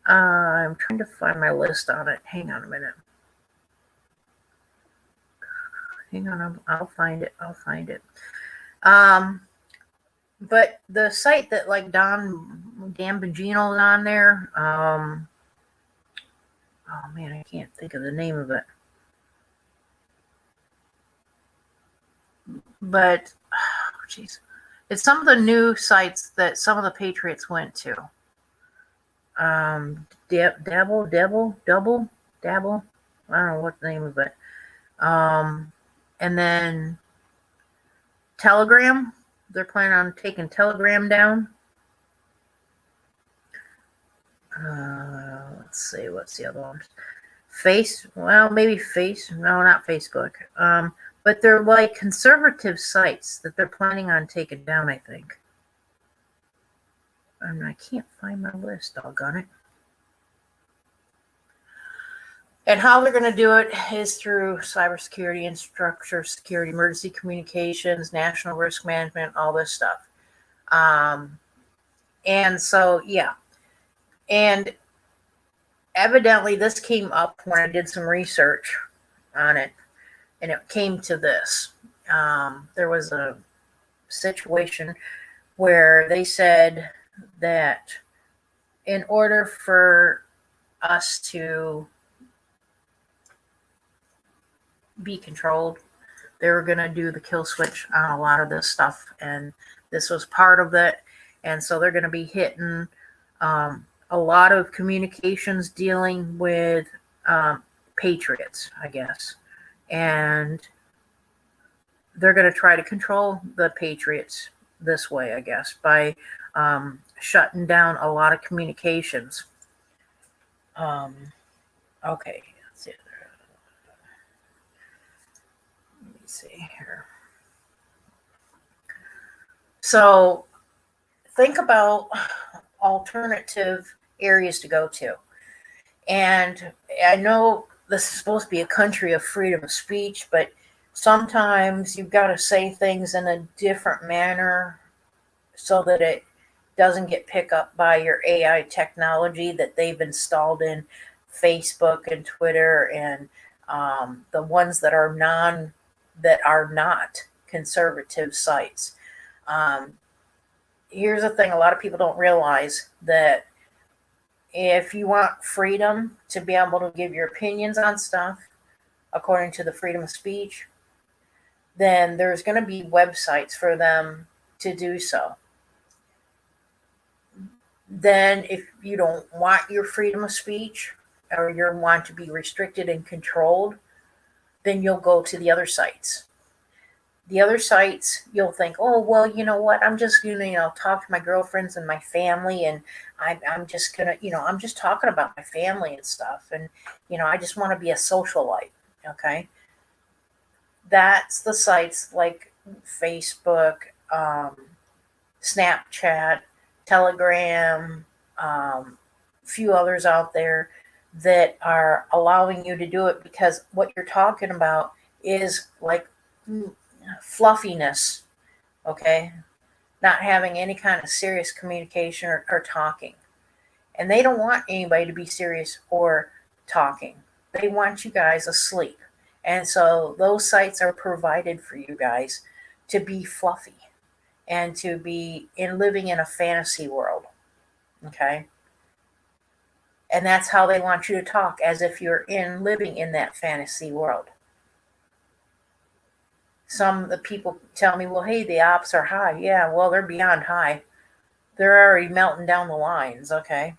I'm trying to find my list on it. Hang on a minute. Hang on, I'll find it. But the site that like Dan Bongino's on there, oh man, I can't think of the name of it. But, jeez, it's some of the new sites that some of the Patriots went to. Dabble. I don't know what the name of it. And then Telegram. They're planning on taking Telegram down. Let's see, what's the other one? No, not Facebook. But they're like conservative sites that they're planning on taking down, I think. And I can't find my list, doggone it. And how they're going to do it is through cybersecurity, infrastructure, security, emergency communications, national risk management, all this stuff. And so, yeah. And evidently this came up when I did some research on it, and it came to this. There was a situation where they said that in order for us to be controlled, they were going to do the kill switch on a lot of this stuff, and this was part of it. And so they're going to be hitting a lot of communications dealing with patriots, I guess, and they're going to try to control the patriots this way, I guess, by shutting down a lot of communications. Okay, let's see. Let me see here. So think about alternative areas to go to. And I know this is supposed to be a country of freedom of speech, but sometimes you've got to say things in a different manner so that it doesn't get picked up by your AI technology that they've installed in Facebook and Twitter and the ones that are not conservative sites. Here's the thing: a lot of people don't realize that if you want freedom to be able to give your opinions on stuff according to the freedom of speech, then there's going to be websites for them to do so. Then if you don't want your freedom of speech or you want to be restricted and controlled, then you'll go to the other sites. The other sites, you'll think, oh, well, you know what? I'm just going to, talk to my girlfriends and my family, and I'm just going to, I'm just talking about my family and stuff. And, I just want to be a socialite. Okay. That's the sites like Facebook, Snapchat, Telegram, a few others out there that are allowing you to do it, because what you're talking about is like fluffiness, okay? Not having any kind of serious communication or talking. And they don't want anybody to be serious or talking. They want you guys asleep. And so those sites are provided for you guys to be fluffy and to be living in a fantasy world, okay? And that's how they want you to talk, as if you're living in that fantasy world. Some of the people tell me, well, hey, the ops are high. Yeah, well, they're beyond high. They're already melting down the lines, okay?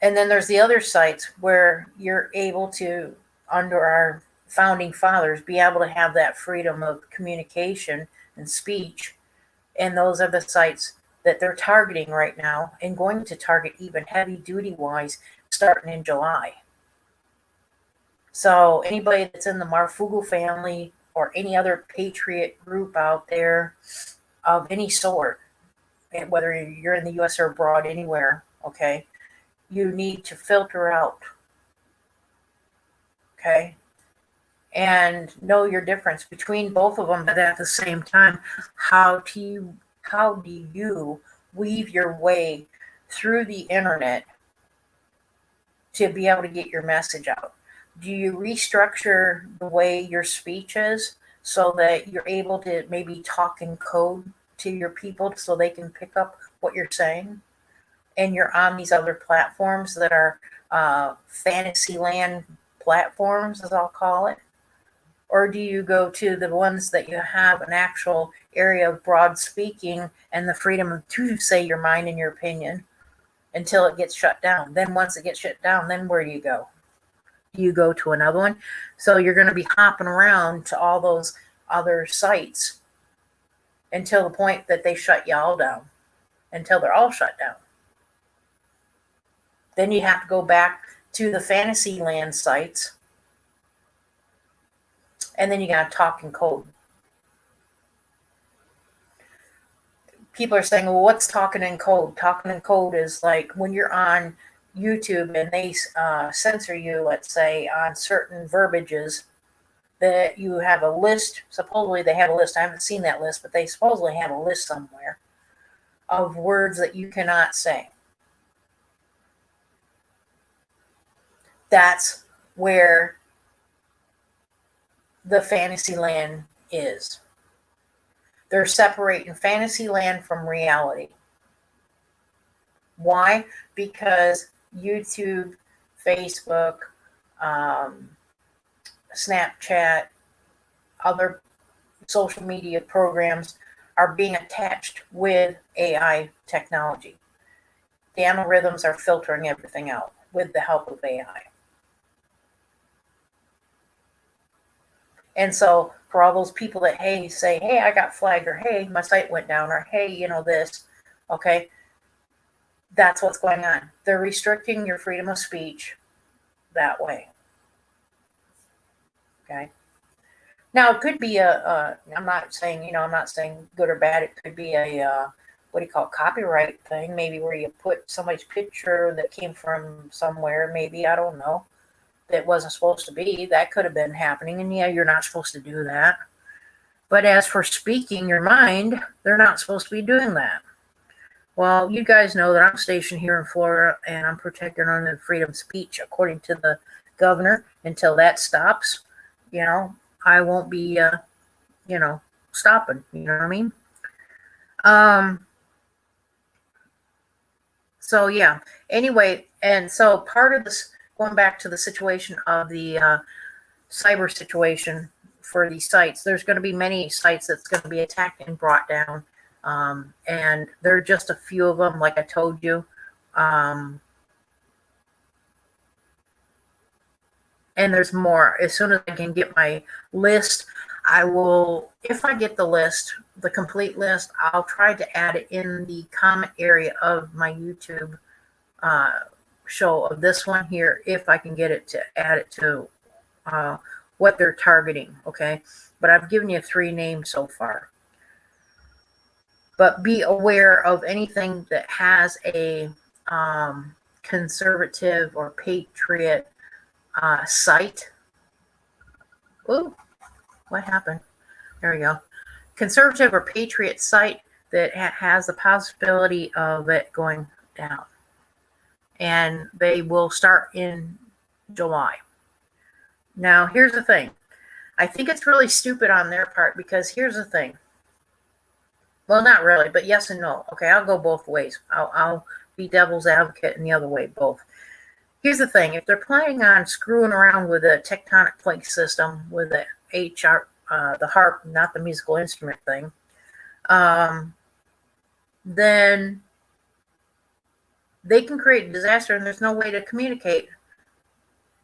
And then there's the other sites where you're able to, under our founding fathers, be able to have that freedom of communication and speech. And those are the sites that they're targeting right now, and going to target even heavy duty wise starting in July. So anybody that's in the Marfugel family or any other patriot group out there of any sort, whether you're in the US or abroad, anywhere, okay, you need to filter out, okay, and know your difference between both of them. But at the same time, how do you weave your way through the internet to be able to get your message out? Do you restructure the way your speech is so that you're able to maybe talk in code to your people so they can pick up what you're saying? And you're on these other platforms that are fantasy land platforms, as I'll call it? Or do you go to the ones that you have an actual area of broad speaking and the freedom to say your mind and your opinion until it gets shut down? Then once it gets shut down, then where do you go? Do you go to another one? So you're going to be hopping around to all those other sites until the point that they shut you all down, until they're all shut down. Then you have to go back to the Fantasyland sites, and then you got to talk in code. People are saying, well, what's talking in code? Talking in code is like when you're on YouTube and they censor you, let's say, on certain verbiages, that you have a list. Supposedly they have a list. I haven't seen that list, but they supposedly have a list somewhere of words that you cannot say. That's where the Fantasyland is. They're separating Fantasyland from reality. Why? Because YouTube, Facebook, Snapchat, other social media programs are being attached with AI technology. The algorithms are filtering everything out with the help of AI. And so for all those people that, say, hey, I got flagged, or hey, my site went down, or hey, this, okay, that's what's going on. They're restricting your freedom of speech that way. Okay. Now it could be I'm not saying good or bad. It could be a copyright thing, maybe where you put somebody's picture that came from somewhere, maybe, I don't know, that wasn't supposed to be. That could have been happening, and yeah, you're not supposed to do that. But as for speaking your mind, they're not supposed to be doing that. Well, you guys know that I'm stationed here in Florida, and I'm protected under freedom of speech according to the governor. Until that stops, I won't be, stopping. You know what I mean? So, yeah. Anyway, and so part of this, going back to the situation of the cyber situation for these sites, there's going to be many sites that's going to be attacked and brought down. And there are just a few of them, like I told you. And there's more. As soon as I can get my list, I will, if I get the list, the complete list, I'll try to add it in the comment area of my YouTube show of this one here, if I can get it to add it to what they're targeting, okay? But I've given you 3 names so far. But be aware of anything that has a conservative or patriot site. Ooh, what happened? There we go. Conservative or patriot site that has the possibility of it going down. And they will start in July. Now, here's the thing. I think it's really stupid on their part, because here's the thing. Well, not really, but yes and no. Okay, I'll go both ways. I'll be devil's advocate in the other way, both. Here's the thing. If they're planning on screwing around with a tectonic plate system, with the the harp, not the musical instrument thing, then they can create a disaster, and there's no way to communicate,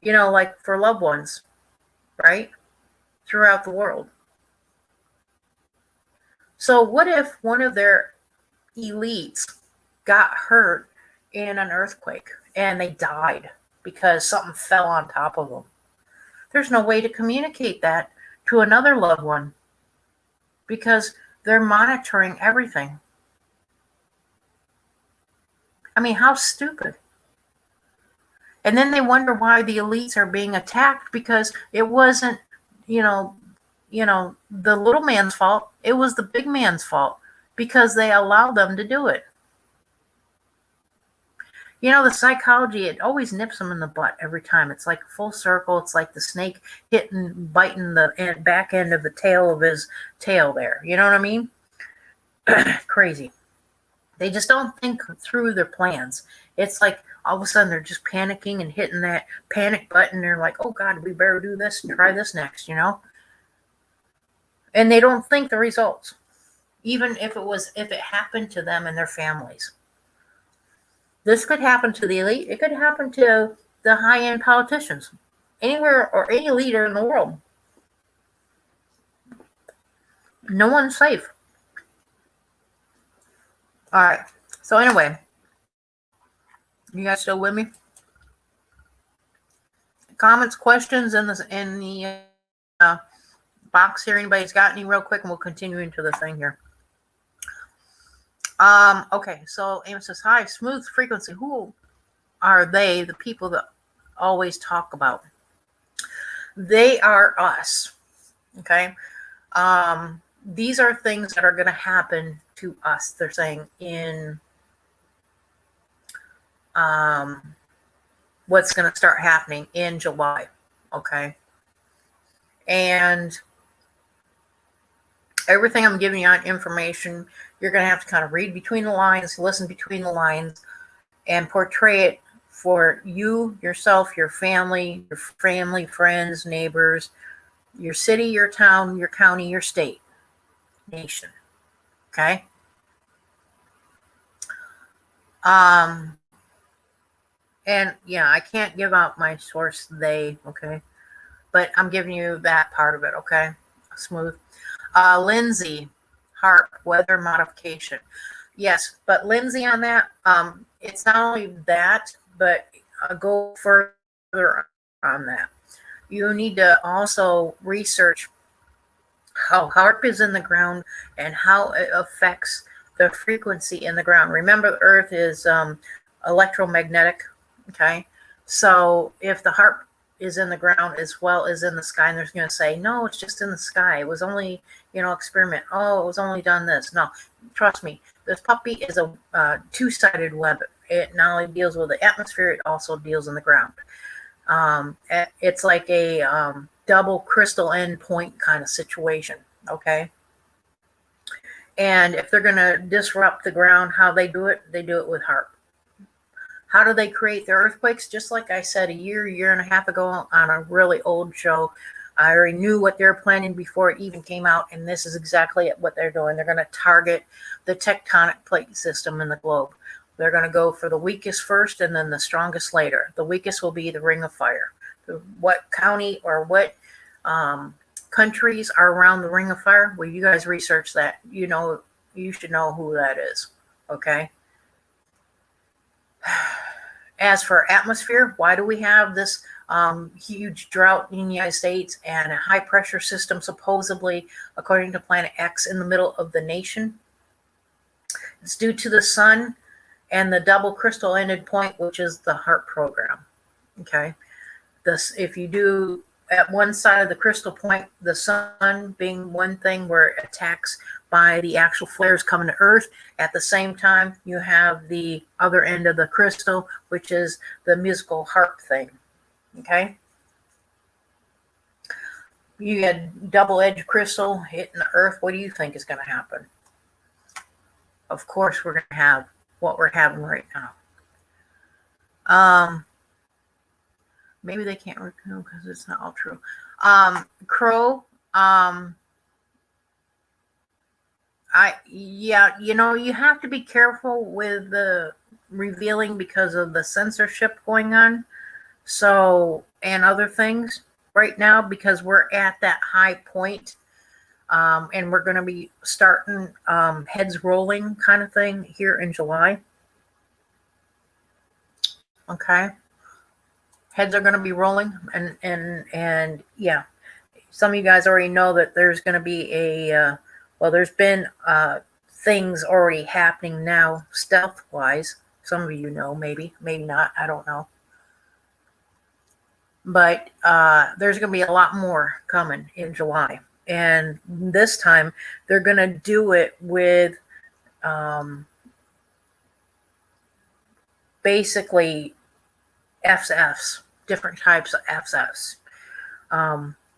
like for loved ones, right? Throughout the world. So what if one of their elites got hurt in an earthquake and they died because something fell on top of them? There's no way to communicate that to another loved one, because they're monitoring everything. I mean, how stupid. And then they wonder why the elites are being attacked, because it wasn't, the little man's fault. It was the big man's fault, because they allowed them to do it. The psychology, it always nips them in the butt every time. It's like full circle. It's like the snake biting the back end of the tail of his tail there. You know what I mean? Crazy. They just don't think through their plans. It's like, all of a sudden they're just panicking and hitting that panic button. They're like, oh God, we better do this and try this next, And they don't think the results, even if it happened to them and their families. This could happen to the elite. It could happen to the high-end politicians, anywhere or any leader in the world. No one's safe. All right. So anyway, you guys still with me? Comments, questions in the box here. Anybody's got any real quick, and we'll continue into the thing here. Okay, so Amos says, hi, smooth frequency. Who are they, the people that always talk about? They are us. Okay. These are things that are going to happen to us. They're saying in what's going to start happening in July. Okay. And everything I'm giving you on information, you're going to have to kind of read between the lines, listen between the lines, and portray it for you, yourself, your family, friends, neighbors, your city, your town, your county, your state, nation. Okay? And yeah, I can't give out my source, they, okay? But I'm giving you that part of it, okay? Smooth. Lindsay Harp, weather modification. Yes, but Lindsay on that, it's not only that, but go further on that. You need to also research how HAARP is in the ground and how it affects the frequency in the ground. Remember, the Earth is electromagnetic, okay? So if the HAARP is in the ground as well as in the sky, and they're going to say, no, it's just in the sky. It was only, experiment. Oh, it was only done this. No, trust me, this puppy is a two-sided web. It not only deals with the atmosphere, it also deals in the ground. It's like a double crystal endpoint kind of situation, okay? And if they're going to disrupt the ground, how they do it with HAARP. How do they create their earthquakes? Just like I said a year and a half ago on a really old show, I already knew what they're planning before it even came out, and this is exactly what they're doing. They're going to target the tectonic plate system in the globe. They're going to go for the weakest first and then the strongest later. The weakest will be the Ring of Fire. What county or what countries are around the Ring of Fire? Well, you guys research that. You should know who that is, okay? As for atmosphere, why do we have this huge drought in the United States and a high pressure system supposedly, according to Planet X, in the middle of the nation? It's due to the sun and the double crystal ended point, which is the HAARP program. Okay. If you do at one side of the crystal point, the sun being one thing where it attacks by the actual flares coming to Earth. At the same time, you have the other end of the crystal, which is the musical HAARP thing. Okay? You get double-edged crystal hitting the Earth. What do you think is going to happen? Of course, we're going to have what we're having right now. Maybe they can't recall because it's not all true. Crow, you have to be careful with the revealing because of the censorship going on. So, and other things right now, because we're at that high point, and we're going to be starting heads rolling kind of thing here in July. Okay. Heads are going to be rolling, and yeah, some of you guys already know that there's going to be there's been things already happening now, stealth-wise. Some of you know, maybe not, I don't know. But there's going to be a lot more coming in July. And this time, they're going to do it with basically FFs, different types of FFs.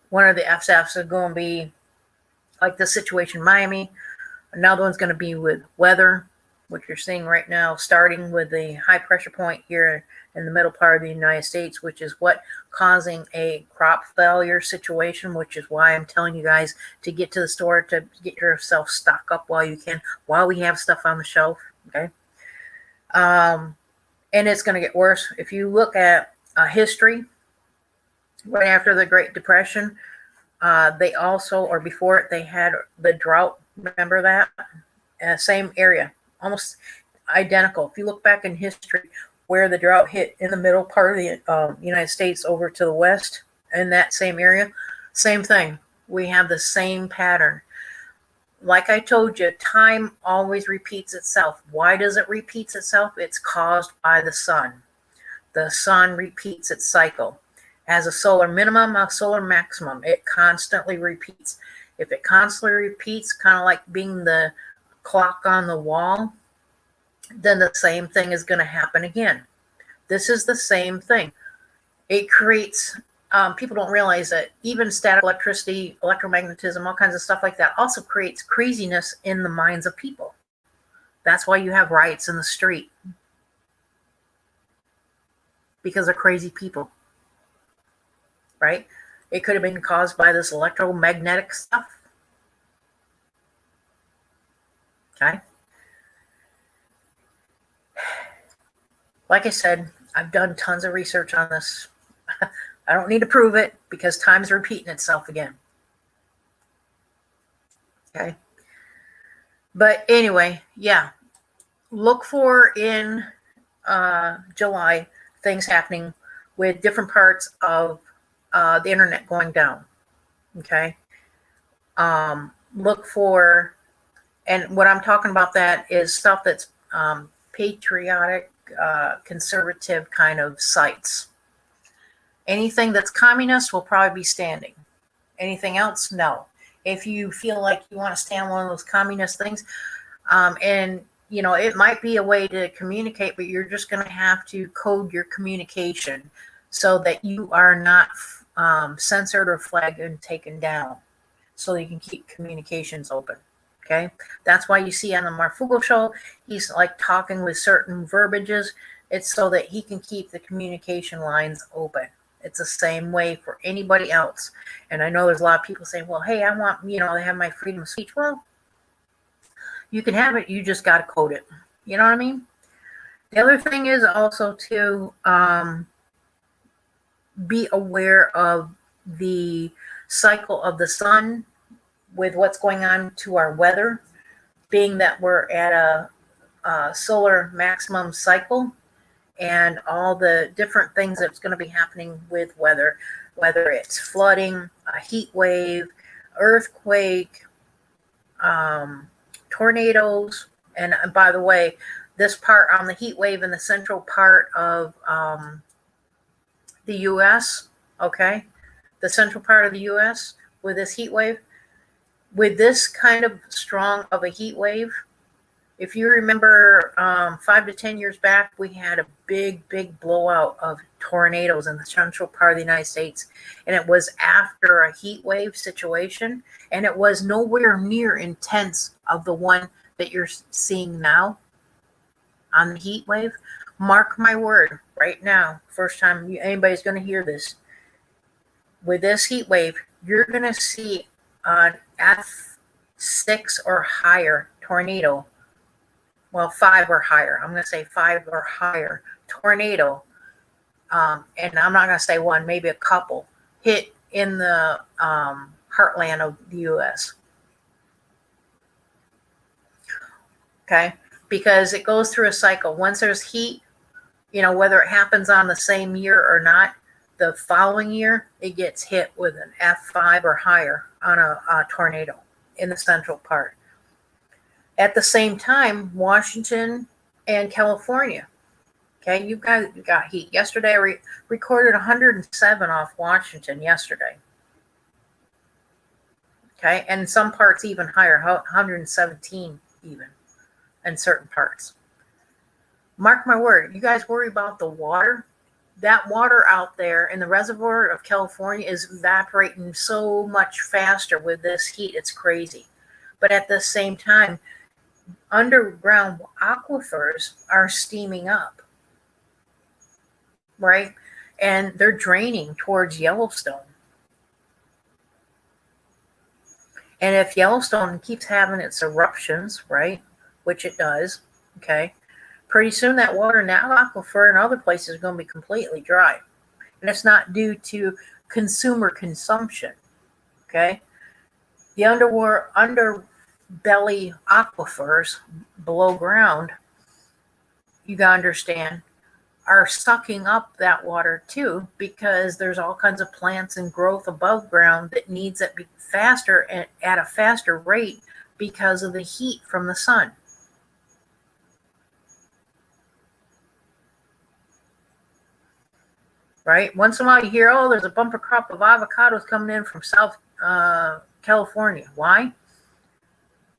One of the FFs is going to be like the situation in Miami. Another one's going to be with weather what you're seeing right now, starting with the high pressure point here in the middle part of the United States, which is what causing a crop failure situation, which is why I'm telling you guys to get to the store to get yourself stocked up while you can, while we have stuff on the shelf. Okay. And it's going to get worse. If you look at history, right after the Great Depression, they also, or before it, they had the drought. Remember that? Same area, almost identical. If you look back in history, where the drought hit in the middle part of the United States over to the west, in that same area, same thing. We have the same pattern. Like I told you, time always repeats itself. Why does it repeat itself? It's caused by the sun. The sun repeats its cycle. As a solar minimum, a solar maximum, it constantly repeats. If it constantly repeats, kind of like being the clock on the wall, then the same thing is going to happen again. This is the same thing. It creates, people don't realize that even static electricity, electromagnetism, all kinds of stuff like that also creates craziness in the minds of people. That's why you have riots in the street. Because of crazy people. Right? It could have been caused by this electromagnetic stuff. Okay? Like I said, I've done tons of research on this. I don't need to prove it because time's repeating itself again. Okay? But anyway, yeah. Look for in July things happening with different parts of the internet going down. Okay? Look for, and what I'm talking about that is stuff that's patriotic, conservative kind of sites. Anything that's communist will probably be standing. Anything else, no. If you feel like you want to stand one of those communist things, and you know, it might be a way to communicate, but you're just going to have to code your communication so that you are not censored or flagged and taken down, so you can keep communications open. Okay, that's why you see on the Marfugo show, he's like talking with certain verbiages. It's so that he can keep the communication lines open. It's the same way for anybody else. And I know there's a lot of people saying, well, hey, I want, you know, to have my freedom of speech. Well, you can have it. You just got to code it. You know what I mean? The other thing is also to be aware of the cycle of the sun with what's going on to our weather, being that we're at a solar maximum cycle, and all the different things that's going to be happening with weather, whether it's flooding, a heat wave, earthquake, tornadoes. And by the way, this part on the heat wave in the central part of the U.S., okay, the central part of the U.S. with this heat wave, with this kind of strong of a heat wave, if you remember 5 to 10 years back, we had a big blowout of tornadoes in the central part of the United States. And it was after a heat wave situation. And it was nowhere near intense of the one that you're seeing now on the heat wave. Mark my word, right now, first time anybody's going to hear this. With this heat wave, you're going to see an F6 or higher tornado. Well, 5 or higher. I'm going to say 5 or higher tornado. And I'm not going to say one, maybe a couple, hit in the heartland of the U.S. Okay? Because it goes through a cycle. Once there's heat, you know, whether it happens on the same year or not, the following year, it gets hit with an F5 or higher on a tornado in the central part. At the same time, Washington and California. Okay, you got heat. Yesterday, I recorded 107 off Washington yesterday. Okay, and some parts even higher, 117 even in certain parts. Mark my word, you guys worry about the water. That water out there in the reservoir of California is evaporating so much faster with this heat. It's crazy. But at the same time, underground aquifers are steaming up, right? And they're draining towards Yellowstone. And if Yellowstone keeps having its eruptions, right, which it does, okay, pretty soon that water in that aquifer and other places is going to be completely dry. And it's not due to consumer consumption, okay? The underbelly aquifers below ground, you got to understand, are sucking up that water too, because there's all kinds of plants and growth above ground that needs it faster and at a faster rate because of the heat from the sun. Right? Once in a while you hear, oh, there's a bumper crop of avocados coming in from South California. Why?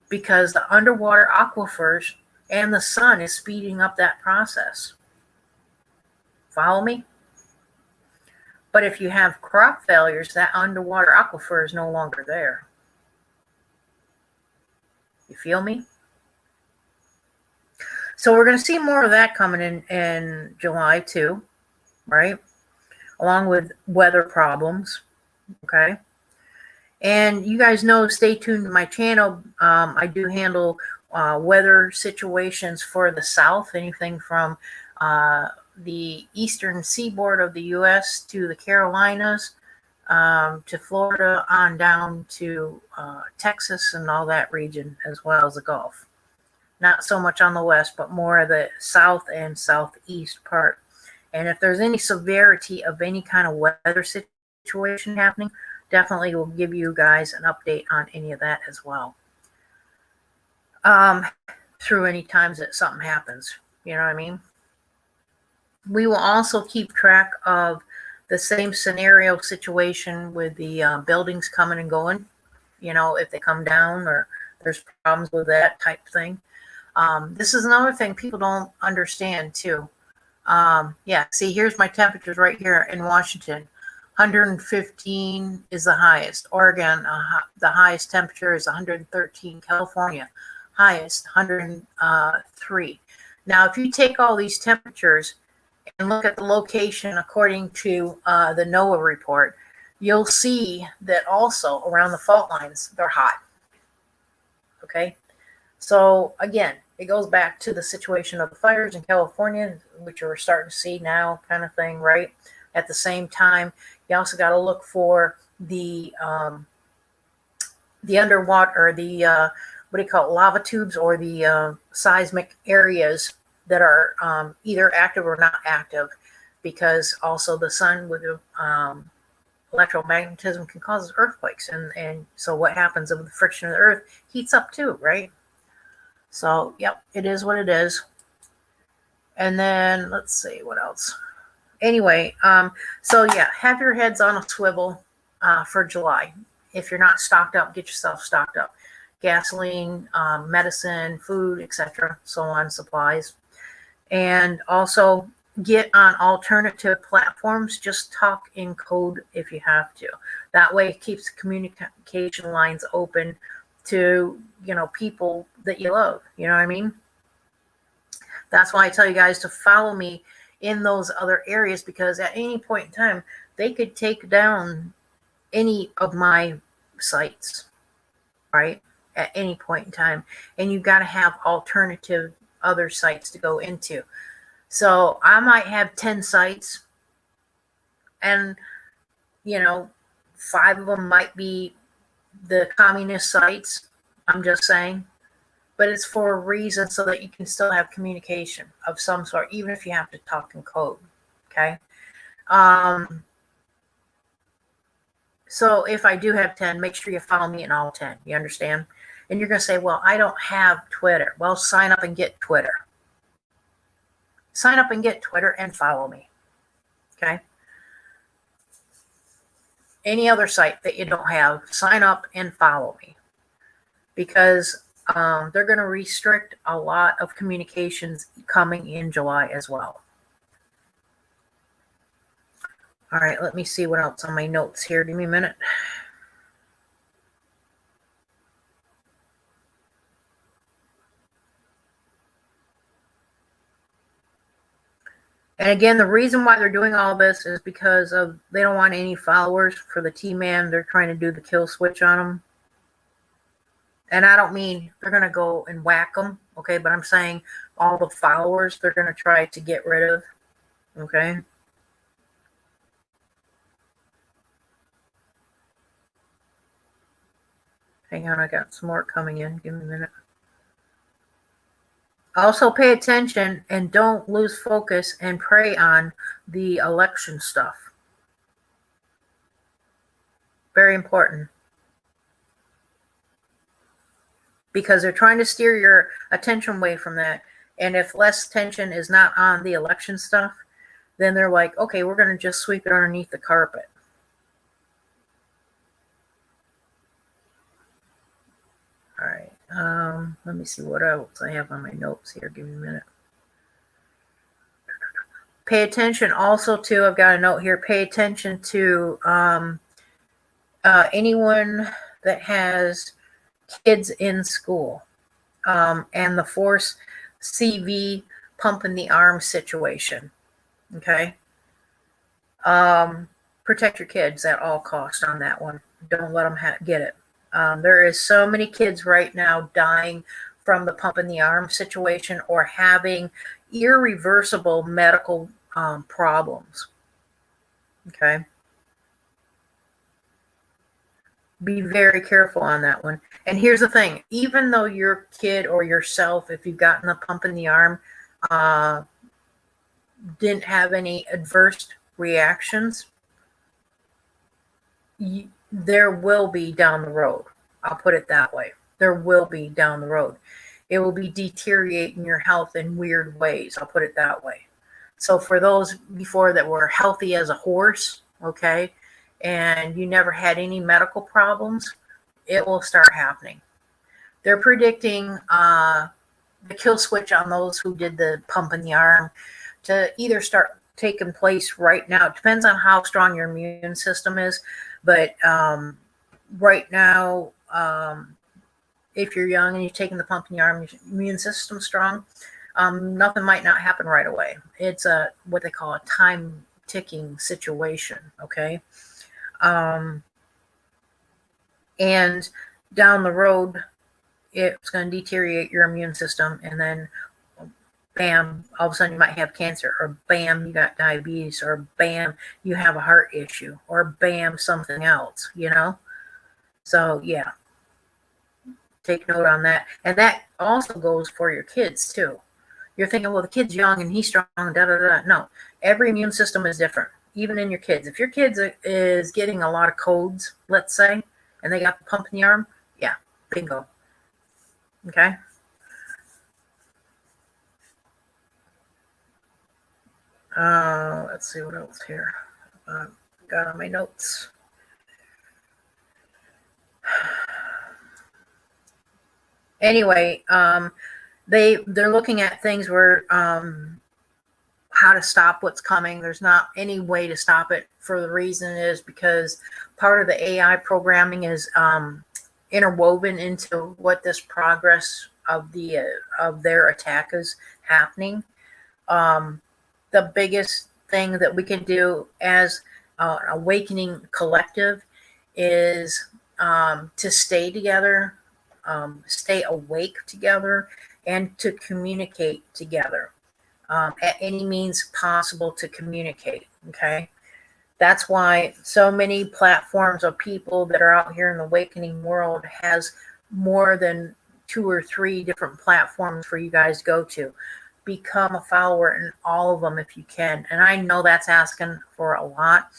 Because the underwater aquifers and the sun is speeding up that process. Follow me? But if you have crop failures, that underwater aquifer is no longer there. You feel me? So we're going to see more of that coming in July too, right? Along with weather problems, okay? And you guys know, stay tuned to my channel. I do handle weather situations for the South, anything from the eastern seaboard of the U.S. to the Carolinas, to Florida on down to Texas and all that region, as well as the Gulf. Not so much on the west, but more of the south and southeast part. And if there's any severity of any kind of weather situation happening, definitely will give you guys an update on any of that as well. Through any times that something happens, you know what I mean? We will also keep track of the same scenario situation with the buildings coming and going, you know, if they come down or there's problems with that type thing. This is another thing people don't understand too. Yeah, see, here's my temperatures right here in Washington. 115 is the highest. Oregon, the highest temperature is 113. California, highest 103. Now, if you take all these temperatures and look at the location according to the NOAA report, you'll see that also around the fault lines, they're hot. Okay? So, again, it goes back to the situation of the fires in California, which we're starting to see now, kind of thing, right? At the same time, you also got to look for the underwater, or the what do you call it, lava tubes, or the seismic areas that are either active or not active, because also the sun with electromagnetism can cause earthquakes, and so what happens if the friction of the earth heats up too, right? So, yep, it is what it is. And then, let's see, what else? Anyway, so yeah, have your heads on a swivel for July. If you're not stocked up, get yourself stocked up. Gasoline, medicine, food, etc., so on, supplies. And also get on alternative platforms. Just talk in code if you have to. That way it keeps the communication lines open to, you know, people that you love. You know what I mean? That's why I tell you guys to follow me in those other areas, because at any point in time, they could take down any of my sites, right? At any point in time. And you've got to have alternative other sites to go into. So I might have 10 sites, and, you know, 5 of them might be the communist sites. I'm just saying. But it's for a reason, so that you can still have communication of some sort, even if you have to talk in code. Okay. So if I do have 10, make sure you follow me in all 10. You understand? And you're going to say, well, I don't have Twitter. Well, sign up and get Twitter. Sign up and get Twitter and follow me. Okay. Any other site that you don't have, sign up and follow me. Because they're going to restrict a lot of communications coming in July as well. All right, let me see what else on my notes here. Give me a minute. And again, the reason why they're doing all this is because of they don't want any followers for the T-Man. They're trying to do the kill switch on them. And I don't mean they're going to go and whack them, okay? But I'm saying all the followers they're going to try to get rid of, okay? Hang on, I got some more coming in. Give me a minute. Also pay attention and don't lose focus and pray on the election stuff. Very important. Because they're trying to steer your attention away from that. And if less attention is not on the election stuff, then they're like, okay, we're going to just sweep it underneath the carpet. All right. Let me see what else I have on my notes here. Give me a minute. Pay attention also to, I've got a note here, pay attention to anyone that has kids in school and the force CV pump in the arm situation. Okay. Protect your kids at all costs on that one. Don't let them get it. There is so many kids right now dying from the pump in the arm situation or having irreversible medical problems. Okay. Be very careful on that one. And here's the thing, even though your kid or yourself, if you've gotten the pump in the arm, didn't have any adverse reactions, there will be down the road. I'll put it that way. There will be down the road. It will be deteriorating your health in weird ways. I'll put it that way. So for those before that were healthy as a horse, okay, and you never had any medical problems, it will start happening. They're predicting the kill switch on those who did the pump in the arm to either start taking place right now. It depends on how strong your immune system is, but right now, if you're young and you're taking the pump in your arm, your immune system's strong, nothing might not happen right away. It's what they call a time ticking situation, okay? And down the road, it's going to deteriorate your immune system, and then bam, all of a sudden you might have cancer, or bam, you got diabetes, or bam, you have a heart issue, or bam, something else, you know? So, yeah, take note on that. And that also goes for your kids, too. You're thinking, well, the kid's young and he's strong, da-da-da. No, every immune system is different, even in your kids. If your kids is getting a lot of codes, let's say, and they got the pump in the arm, yeah, bingo. Okay? Let's see what else here. Got on my notes. Anyway, they're looking at things where how to stop what's coming. There's not any way to stop it. For the reason is because part of the AI programming is interwoven into what this progress of their attack is happening. The biggest thing that we can do as an awakening collective is to stay together, stay awake together, and to communicate together at any means possible to communicate. Okay. That's why so many platforms of people that are out here in the awakening world has more than 2 or 3 different platforms for you guys to go to. Become a follower in all of them if you can. And I know that's asking for a lot,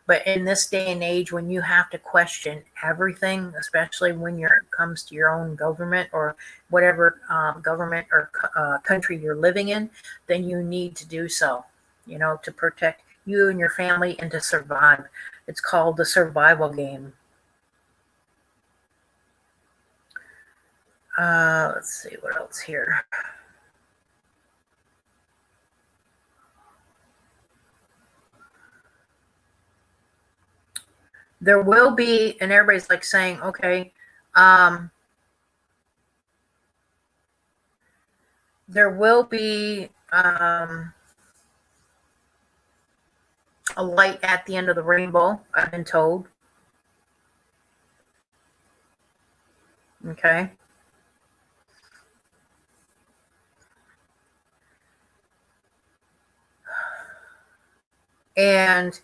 but in this day and age, when you have to question everything, especially when it comes to your own government or whatever government or country you're living in, then you need to do so, you know, to protect you and your family and to survive. It's called the survival game. Let's see what else here. There will be, and everybody's like saying, okay, there will be a light at the end of the rainbow, I've been told. Okay. And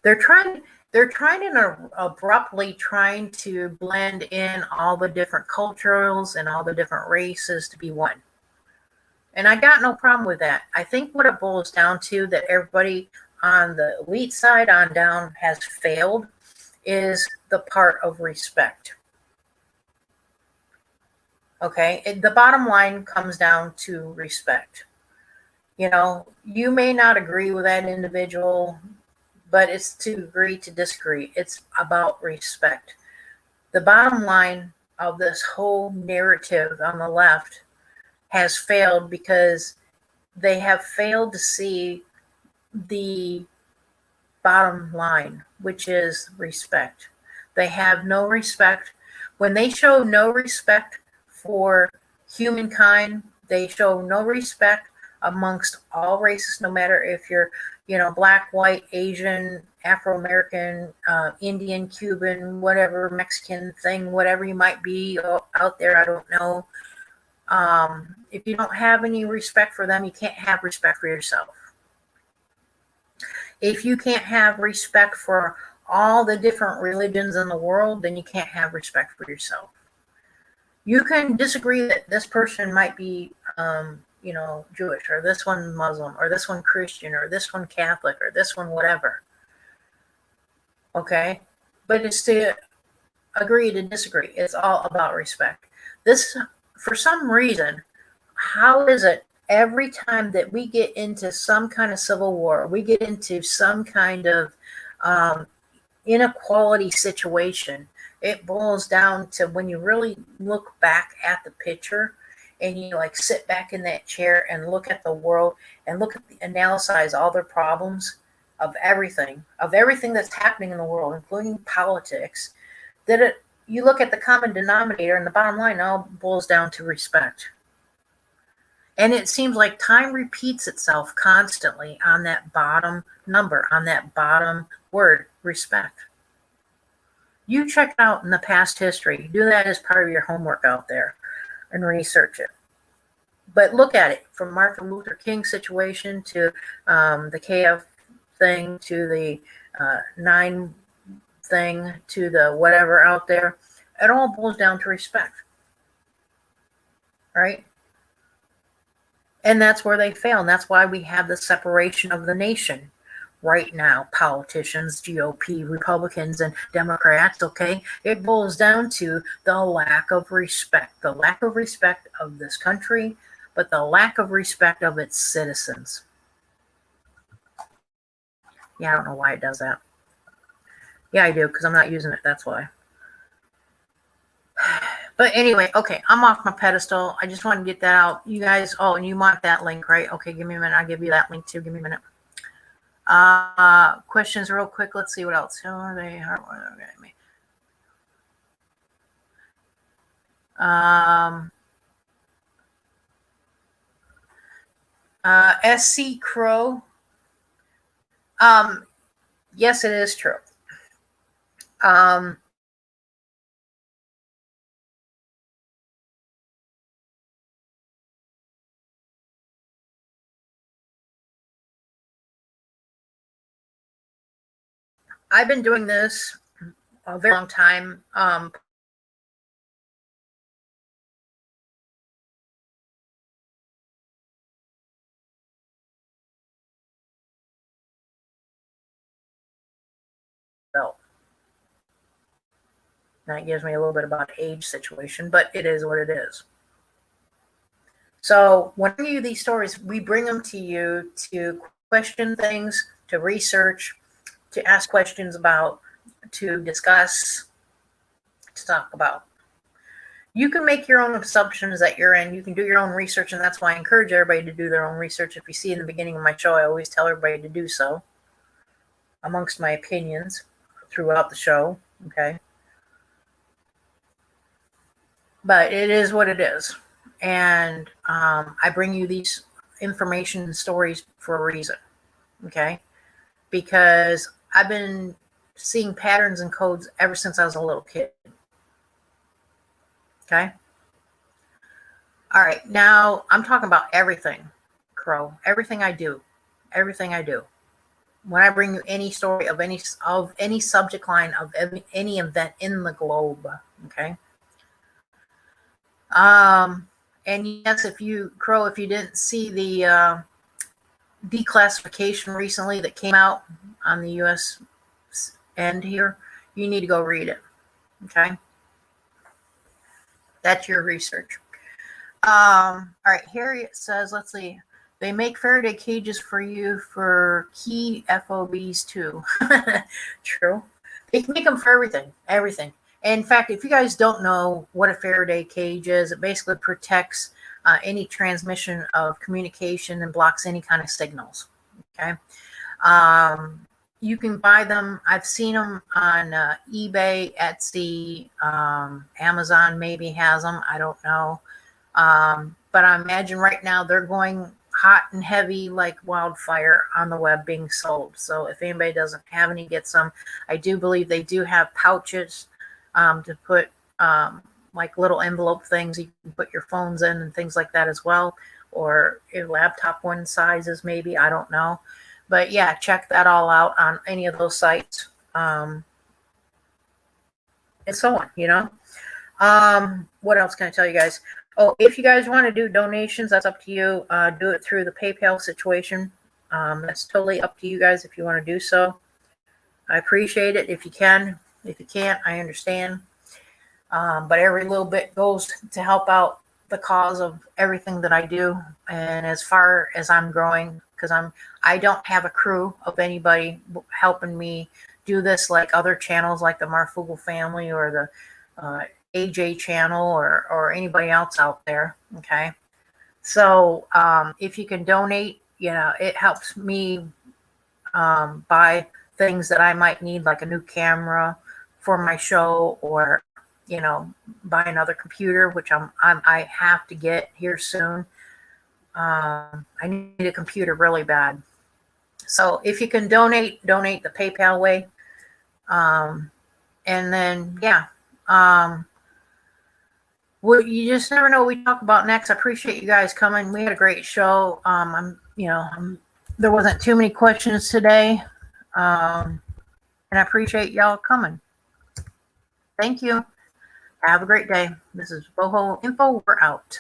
they're trying to abruptly trying to blend in all the different cultures and all the different races to be one. And I got no problem with that. I think what it boils down to, that everybody on the elite side on down has failed, is the part of respect. Okay, the bottom line comes down to respect. You know, you may not agree with that individual, but it's to agree to disagree. It's about respect. The bottom line of this whole narrative on the left has failed because they have failed to see the bottom line, which is respect. They have no respect. When they show no respect for humankind, they show no respect amongst all races, no matter if you're, you know, black, white, Asian, Afro-American, Indian, Cuban, whatever, Mexican thing, whatever you might be out there, I don't know. If you don't have any respect for them, you can't have respect for yourself. If you can't have respect for all the different religions in the world, then you can't have respect for yourself. You can disagree that this person might be, you know, Jewish, or this one Muslim, or this one Christian, or this one Catholic, or this one whatever. Okay? But it's to agree to disagree. It's all about respect. This, for some reason, how is it every time that we get into some kind of civil war, we get into some kind of inequality situation, it boils down to, when you really look back at the picture and you like sit back in that chair and look at the world and look at analyze all their problems of everything that's happening in the world, including politics, that you look at the common denominator, and the bottom line all boils down to respect. And it seems like time repeats itself constantly on that bottom number, on that bottom word, respect. You check it out in the past history. Do that as part of your homework out there and research it. But look at it from Martin Luther King situation to the KF thing to the 9 thing to the whatever out there. It all boils down to respect. Right? And that's where they fail. And that's why we have the separation of the nation right now. Politicians, GOP, Republicans, and Democrats, okay? It boils down to the lack of respect. The lack of respect of this country, but the lack of respect of its citizens. Yeah, I don't know why it does that. Yeah, I do, because I'm not using it. That's why. But anyway, okay, I'm off my pedestal. I just want to get that out. You guys, oh, and you want that link, right? Okay, give me a minute. I'll give you that link too. Give me a minute. Questions real quick. Let's see what else. Who are they? SC Crow. Yes, it is true. I've been doing this a very long time. That gives me a little bit about age situation, but it is what it is. So when we bring you these stories, we bring them to you to question things, to research, to ask questions about, to discuss, to talk about. You can make your own assumptions that you're in. You can do your own research, and that's why I encourage everybody to do their own research. If you see in the beginning of my show, I always tell everybody to do so amongst my opinions throughout the show, okay? But it is what it is. And I bring you these information and stories for a reason, okay? because I've been seeing patterns and codes ever since I was a little kid. Okay. All right. Now I'm talking about everything, Crow. Everything I do. Everything I do. When I bring you any story of any subject line of any event in the globe. Okay. And yes, if you didn't see the declassification recently that came out on the U.S. end here, you need to go read it. Okay. That's your research. All right, here it says, let's see. They make Faraday cages for you for key FOBs too. True. They can make them for everything. Everything. In fact, if you guys don't know what a Faraday cage is, it basically protects any transmission of communication and blocks any kind of signals. Okay. You can buy them. I've seen them on eBay, Etsy, Amazon maybe has them. I don't know. But I imagine right now they're going hot and heavy like wildfire on the web being sold. So if anybody doesn't have any, get some. I do believe they do have pouches to put like little envelope things you can put your phones in and things like that as well, or your laptop one sizes maybe, I don't know. But yeah, check that all out on any of those sites, and so on, you know. What else can I tell you guys? Oh, if you guys want to do donations, that's up to you. Do it through the PayPal situation. That's totally up to you guys if you want to do so. I appreciate it if you can. If you can't, I understand. But every little bit goes to help out the cause of everything that I do. And as far as I'm growing, because I don't have a crew of anybody helping me do this like other channels like the Marfugel family or the AJ channel or anybody else out there. Okay. So if you can donate, you know, it helps me buy things that I might need, like a new camera for my show, or, you know, buy another computer, which I have to get here soon. I need a computer really bad. So if you can donate the PayPal way. And then, yeah. Well, you just never know what we talk about next. I appreciate you guys coming. We had a great show. There wasn't too many questions today. And I appreciate y'all coming. Thank you. Have a great day. This is Boho Info. We're out.